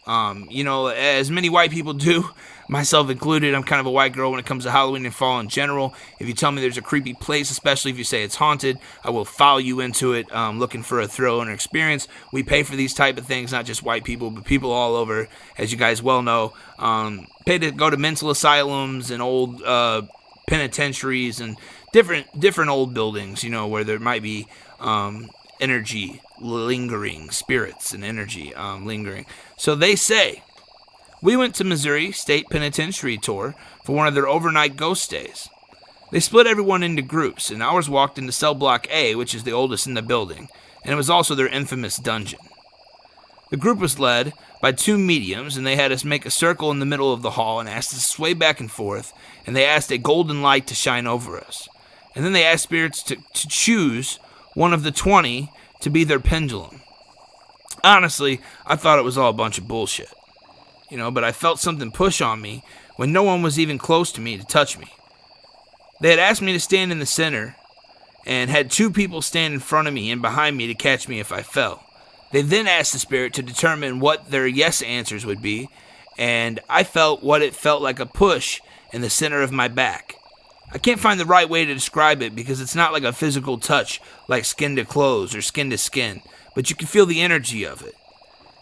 As many white people do, myself included, I'm kind of a white girl when it comes to Halloween and fall in general. If you tell me there's a creepy place, especially if you say it's haunted, I will follow you into it, looking for a thrill and experience. We pay for these type of things, not just white people, but people all over, as you guys well know. Pay to go to mental asylums and old penitentiaries and different old buildings, where there might be energy lingering, spirits and energy lingering. So they say, we went to Missouri State Penitentiary tour for one of their overnight ghost stays. They split everyone into groups, and ours walked into cell block A, which is the oldest in the building, and it was also their infamous dungeon. The group was led by 2 mediums, and they had us make a circle in the middle of the hall and asked us to sway back and forth, and they asked a golden light to shine over us. And then they asked spirits to choose one of the 20 to be their pendulum. Honestly, I thought it was all a bunch of bullshit. But I felt something push on me when no one was even close to me to touch me. They had asked me to stand in the center and had 2 people stand in front of me and behind me to catch me if I fell. They then asked the spirit to determine what their yes answers would be, and I felt what it felt like a push in the center of my back. I can't find the right way to describe it because it's not like a physical touch like skin to clothes or skin to skin, but you can feel the energy of it.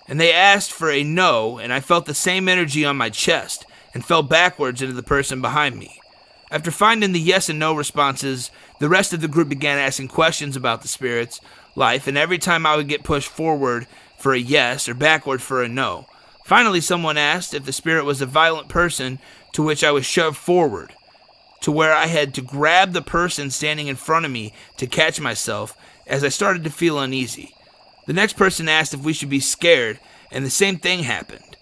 And they asked for a no, and I felt the same energy on my chest and fell backwards into the person behind me. After finding the yes and no responses, the rest of the group began asking questions about the spirit's life, and every time I would get pushed forward, for a yes or backward for a no. Finally, someone asked if the spirit was a violent person, to which I was shoved forward, to where I had to grab the person standing in front of me to catch myself as I started to feel uneasy. The next person asked if we should be scared, and the same thing happened.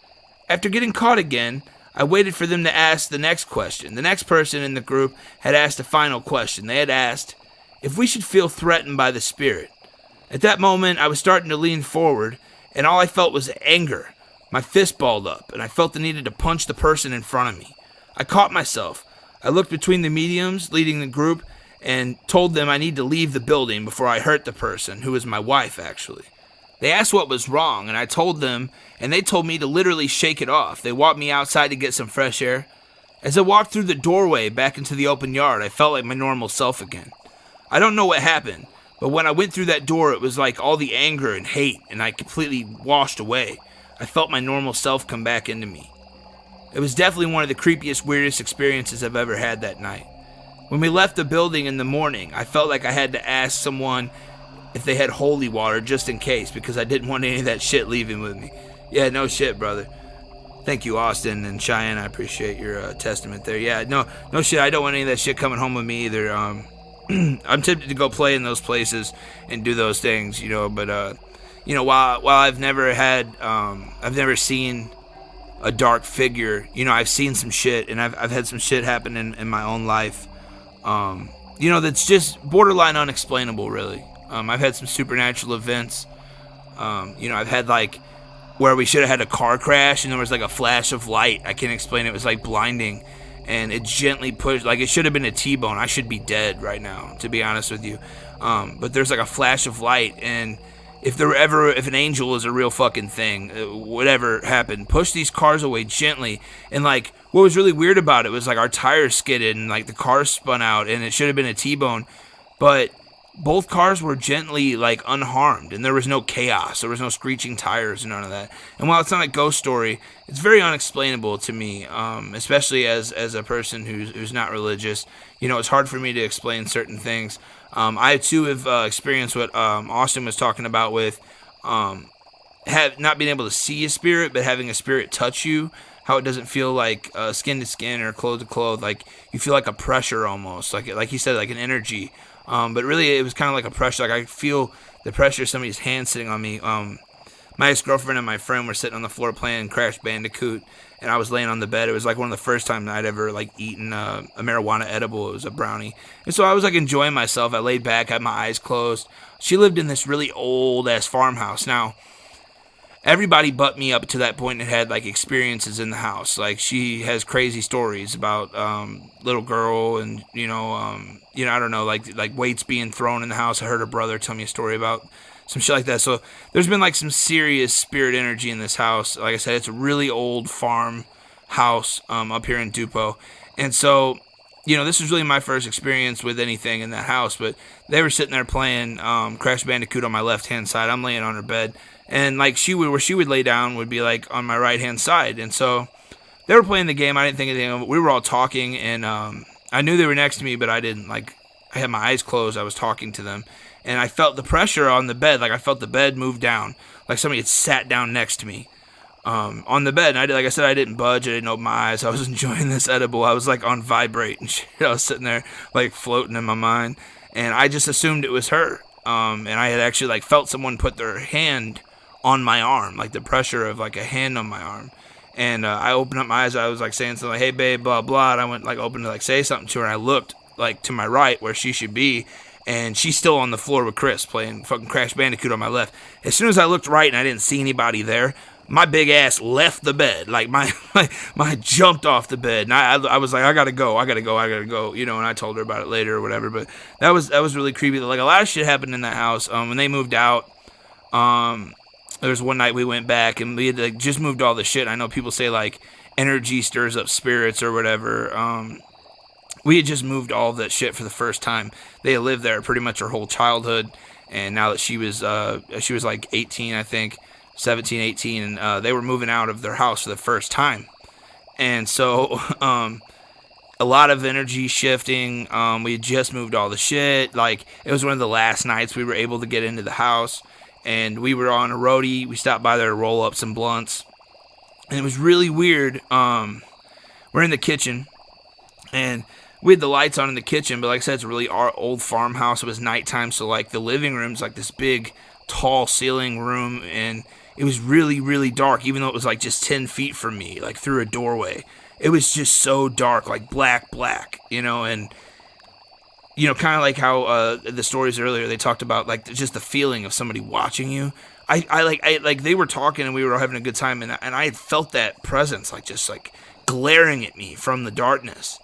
After getting caught again, I waited for them to ask the next question. The next person in the group had asked a final question. They had asked if we should feel threatened by the spirit. At that moment, I was starting to lean forward, and all I felt was anger. My fist balled up, and I felt the need to punch the person in front of me. I caught myself. I looked between the mediums leading the group and told them I need to leave the building before I hurt the person, who was my wife, actually. They asked what was wrong, and I told them, and they told me to literally shake it off. They walked me outside to get some fresh air. As I walked through the doorway back into the open yard, I felt like my normal self again. I don't know what happened, but when I went through that door, it was like all the anger and hate, and I completely washed away. I felt my normal self come back into me. It was definitely one of the creepiest, weirdest experiences I've ever had that night. When we left the building in the morning, I felt like I had to ask someone if they had holy water just in case, because I didn't want any of that shit leaving with me. Yeah, no shit, brother. Thank you, Austin and Cheyenne. I appreciate your testament there. Yeah, no shit. I don't want any of that shit coming home with me either. I'm tempted to go play in those places and do those things, but while I've never seen a dark figure, I've seen some shit, and I've had some shit happen in my own life, that's just borderline unexplainable, really. I've had some supernatural events. I've had where we should have had a car crash, and there was a flash of light. I can't explain it. It was blinding, and it gently pushed, it should have been a T-bone. I should be dead right now, to be honest with you. But there's a flash of light, and if an angel is a real fucking thing, whatever happened, push these cars away gently. And what was really weird about it was our tires skidded and the car spun out, and it should have been a T-bone, but both cars were gently unharmed, and there was no chaos. There was no screeching tires and none of that. And while it's not a ghost story, it's very unexplainable to me, especially as a person who's not religious. It's hard for me to explain certain things. I too have experienced what Austin was talking about with not being able to see a spirit, but having a spirit touch you. How it doesn't feel like skin to skin or clothes to clothes. You feel like a pressure almost, like he said, an energy. But really, it was kind of like a pressure. I feel the pressure of somebody's hand sitting on me. My ex-girlfriend and my friend were sitting on the floor playing Crash Bandicoot, and I was laying on the bed. It was one of the first times I'd ever eaten a marijuana edible. It was a brownie, and so I was enjoying myself. I laid back, had my eyes closed. She lived in this really old ass farmhouse. Now, everybody but me up to that point had experiences in the house. She has crazy stories about little girl, and I don't know, weights being thrown in the house. I heard her brother tell me a story about some shit like that. So there's been some serious spirit energy in this house. Like I said, it's a really old farm house up here in Dupo, and so this was really my first experience with anything in that house. But they were sitting there playing Crash Bandicoot on my left hand side. I'm laying on her bed. And where she would lay down would be on my right hand side. And so they were playing the game. I didn't think anything of it. We were all talking, and I knew they were next to me, but I didn't. I had my eyes closed. I was talking to them, and I felt the pressure on the bed. I felt the bed move down, somebody had sat down next to me on the bed. And like I said, I didn't budge. I didn't open my eyes. I was enjoying this edible. I was on vibrate and shit. I was sitting there floating in my mind, and I just assumed it was her. And I had actually felt someone put their hand on my arm, the pressure of a hand on my arm. And I opened up my eyes. I was saying something hey babe, blah blah, and I went open to say something to her, and I looked to my right where she should be, and she's still on the floor with Chris playing fucking Crash Bandicoot on my left. As soon as I looked right and I didn't see anybody there, my big ass left the bed. My jumped off the bed, and I was I gotta go, and I told her about it later or whatever. But that was really creepy. A lot of shit happened in that house. When they moved out, there was one night we went back, and we had just moved all the shit. I know people say energy stirs up spirits or whatever. We had just moved all that shit for the first time. They had lived there pretty much her whole childhood, and now that she was 18, I think, 17, 18, and they were moving out of their house for the first time. And so a lot of energy shifting. We had just moved all the shit. It was one of the last nights we were able to get into the house. and we were on a roadie. We stopped by there to roll up some blunts, and it was really weird. We're in the kitchen, and we had the lights on in the kitchen, but like I said, it's a really old farmhouse. It was nighttime, so like the living room's like this big, tall ceiling room, and it was really, really dark, even though it was like just 10 feet from me, like through a doorway. It was just so dark, like black, and kind of like how the stories earlier, they talked about like just the feeling of somebody watching you. I they were talking and we were all having a good time, and I had felt that presence, like just like glaring at me from the darkness.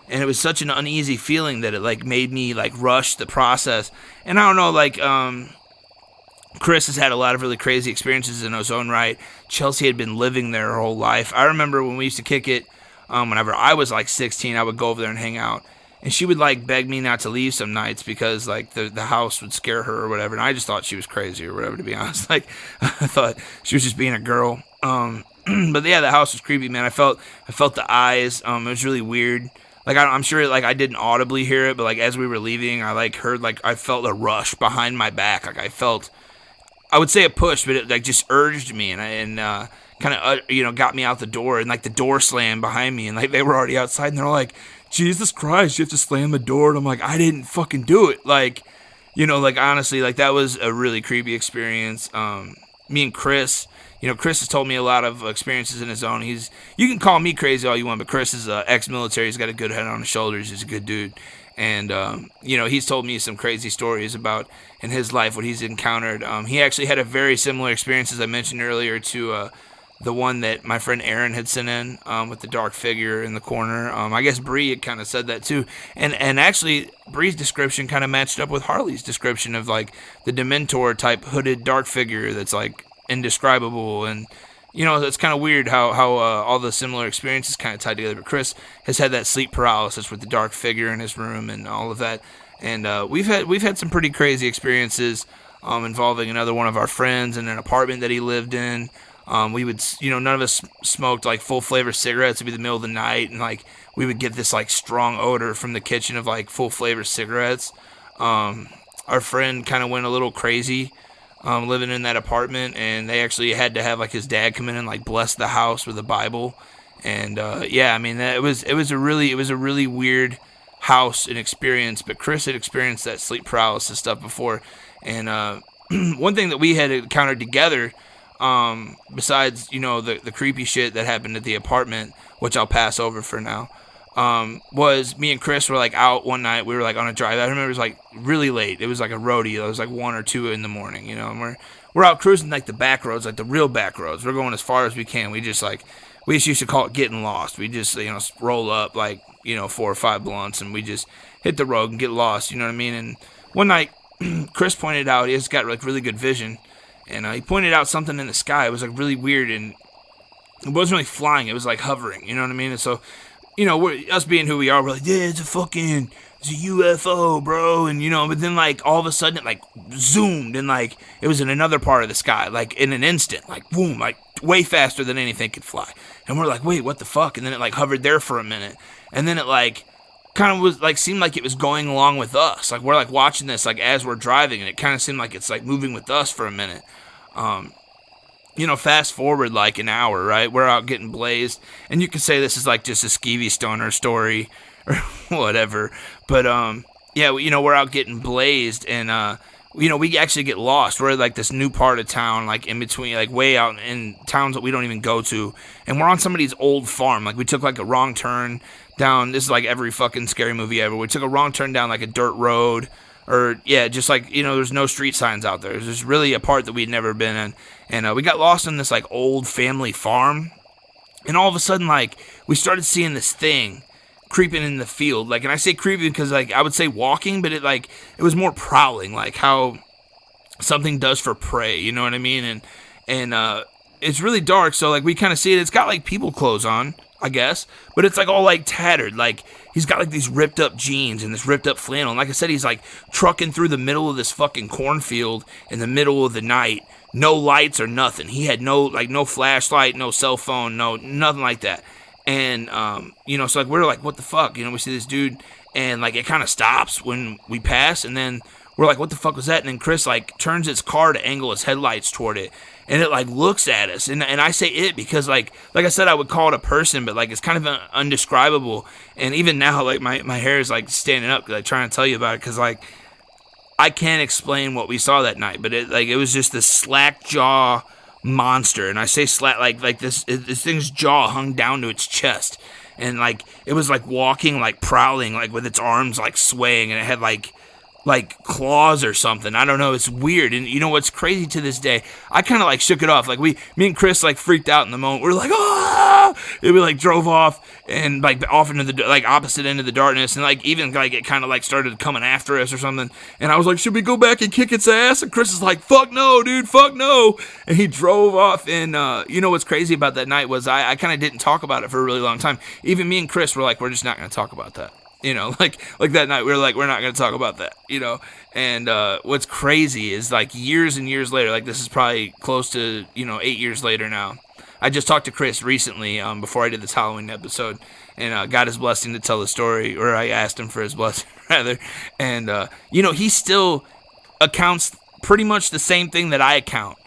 And it was such an uneasy feeling that it like made me like rush the process. And I don't know, like Chris has had a lot of really crazy experiences in his own right. Chelsea had been living there her whole life. I remember when we used to kick it, whenever I was like 16, I would go over there and hang out. And she would like beg me not to leave some nights because like the house would scare her or whatever. And I just thought she was crazy or whatever, to be honest. Like I thought she was just being a girl. But yeah, the house was creepy, man. I felt the eyes. It was really weird. Like I'm sure like I didn't audibly hear it, but like as we were leaving, I like heard like I felt a rush behind my back. Like I would say a push, but it like just urged me and kind of got me out the door, and like the door slammed behind me, and like they were already outside, and they're like, Jesus Christ, you have to slam the door. And I'm like, I didn't fucking do it. Like, like honestly, like that was a really creepy experience. Me and Chris. Chris has told me a lot of experiences in his own. You can call me crazy all you want, but Chris is ex-military. He's got a good head on his shoulders. He's a good dude. And, he's told me some crazy stories about in his life what he's encountered. He actually had a very similar experience, as I mentioned earlier, to the one that my friend Aaron had sent in with the dark figure in the corner. I guess Bree had kind of said that too. And actually, Bree's description kind of matched up with Harley's description of like the Dementor type hooded dark figure that's like indescribable. And it's kind of weird how all the similar experiences kind of tied together. But Chris has had that sleep paralysis with the dark figure in his room and all of that. And we've had some pretty crazy experiences involving another one of our friends in an apartment that he lived in. We would, none of us smoked like full flavor cigarettes. It'd be the middle of the night, and like we would get this like strong odor from the kitchen of like full flavor cigarettes. Our friend kind of went a little crazy. Living in that apartment, and they actually had to have like his dad come in and like bless the house with a Bible. And it was a really weird house and experience. But Chris had experienced that sleep paralysis stuff before, and one thing that we had encountered together, besides the creepy shit that happened at the apartment, which I'll pass over for now, was me and Chris were like out one night. We were like on a drive. I remember it was like really late. It was like a roadie. It was like 1 or 2 in the morning, and we're out cruising like the back roads, like the real back roads. We're going as far as we can. We just used to call it getting lost. We just roll up like 4 or 5 blunts, and we just hit the road and get lost. You know what I mean? And one night, Chris pointed out he's got like really good vision, and he pointed out something in the sky. It was like really weird, and it wasn't really flying. It was like hovering. You know what I mean? And so, us being who we are, we're like, yeah, it's a UFO, bro. And, but then, like, all of a sudden, it, like, zoomed, and, like, it was in another part of the sky, like, in an instant, like, boom, like, way faster than anything could fly. And we're like, wait, what the fuck? And then it, like, hovered there for a minute. And then it, like, kind of was, like, seemed like it was going along with us. Like, we're, like, watching this, like, as we're driving, and it kind of seemed like it's, like, moving with us for a minute. Fast forward like an hour, right? We're out getting blazed, and you could say this is like just a skeevy stoner story or whatever. But we're out getting blazed, and we actually get lost. We're at like this new part of town, like in between, like way out in towns that we don't even go to, and we're on somebody's old farm. Like we took like a wrong turn down. This is like every fucking scary movie ever. We took a wrong turn down like a dirt road. Or, just like, there's no street signs out there. There's just really a part that we'd never been in. And we got lost in this, like, old family farm. And all of a sudden, like, we started seeing this thing creeping in the field. Like, and I say creeping because, like, I would say walking, but it was more prowling. Like, how something does for prey, you know what I mean? And it's really dark, so, like, we kind of see it. It's got, like, people clothes on, I guess. But it's, like, all, like, tattered. Like, he's got, like, these ripped up jeans and this ripped up flannel. And like I said, he's, like, trucking through the middle of this fucking cornfield in the middle of the night. No lights or nothing. He had no flashlight, no cell phone, nothing like that. And, so, like, we're like, what the fuck? We see this dude, and, like, it kind of stops when we pass. And then we're like, what the fuck was that? And then Chris, like, turns its car to angle its headlights toward it. And it, like, looks at us. And I say it because, like I said, I would call it a person, but, like, it's kind of undescribable. And even now, like, my hair is, like, standing up because I'm trying to tell you about it. Because, like, I can't explain what we saw that night. But, it was just this slack jaw monster. And I say slack, like this thing's jaw hung down to its chest. And, like, it was, like, walking, like, prowling, like, with its arms, like, swaying. And it had, like claws or something. I don't know. It's weird. And you know what's crazy to this day? I kind of like shook it off. Like me and Chris like freaked out in the moment. We're like, ah! And we like drove off and like off into the like opposite end of the darkness. And like even like it kind of like started coming after us or something. And I was like, should we go back and kick its ass? And Chris is like, fuck no, dude, fuck no. And he drove off. And you know what's crazy about that night was I kind of didn't talk about it for a really long time. Even me and Chris were like, we're just not going to talk about that. You know, like that night, we were like, we're not going to talk about that, you know. And what's crazy is, like, years and years later, like, this is probably close to, 8 years later now. I just talked to Chris recently before I did this Halloween episode and got his blessing to tell the story, or I asked him for his blessing, rather. And, he still accounts pretty much the same thing that I account.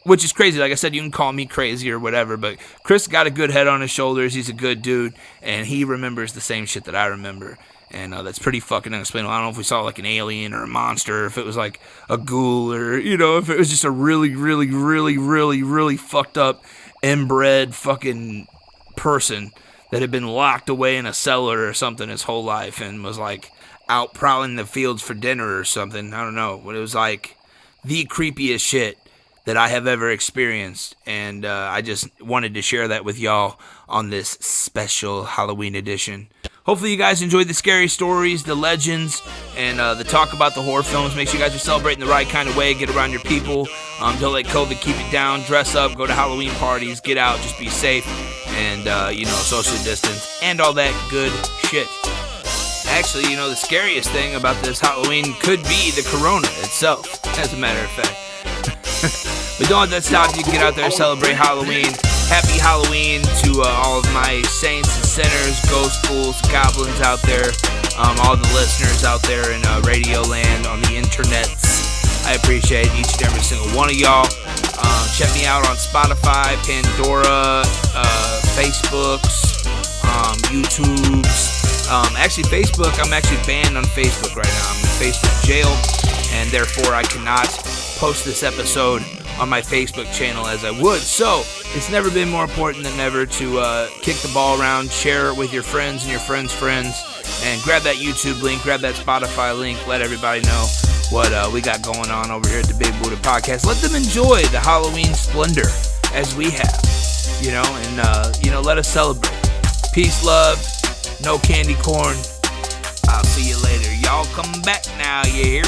Which is crazy. Like I said, you can call me crazy or whatever, but Chris got a good head on his shoulders. He's a good dude, and he remembers the same shit that I remember. And that's pretty fucking unexplainable. I don't know if we saw like an alien or a monster, or if it was like a ghoul, or, if it was just a really, really, really, really, really fucked up, inbred fucking person that had been locked away in a cellar or something his whole life and was like out prowling the fields for dinner or something. I don't know. But it was like the creepiest shit that I have ever experienced, and I just wanted to share that with y'all on this special Halloween edition. Hopefully you guys enjoyed the scary stories, the legends, and the talk about the horror films. Make sure you guys are celebrating the right kind of way, get around your people, don't let COVID keep you down, dress up, go to Halloween parties, get out, just be safe, and, social distance, and all that good shit. Actually, the scariest thing about this Halloween could be the corona itself, as a matter of fact. But don't let that stop you. Can get out there and celebrate Halloween. Happy Halloween to all of my saints and sinners, ghost fools, goblins out there, all the listeners out there in Radio Land, on the internets. I appreciate each and every single one of y'all. Check me out on Spotify, Pandora, Facebooks, YouTubes. Actually, Facebook, I'm actually banned on Facebook right now. I'm in Facebook jail, and therefore I cannot post this episode on my Facebook channel as I would. So it's never been more important than ever to kick the ball around, share it with your friends and your friends' friends, and grab that YouTube link, grab that Spotify link, let everybody know what we got going on over here at the Big Buddha Podcast. Let them enjoy the Halloween splendor as we have, and let us celebrate. Peace, love, no candy corn. I'll see you later. Y'all come back now, you hear?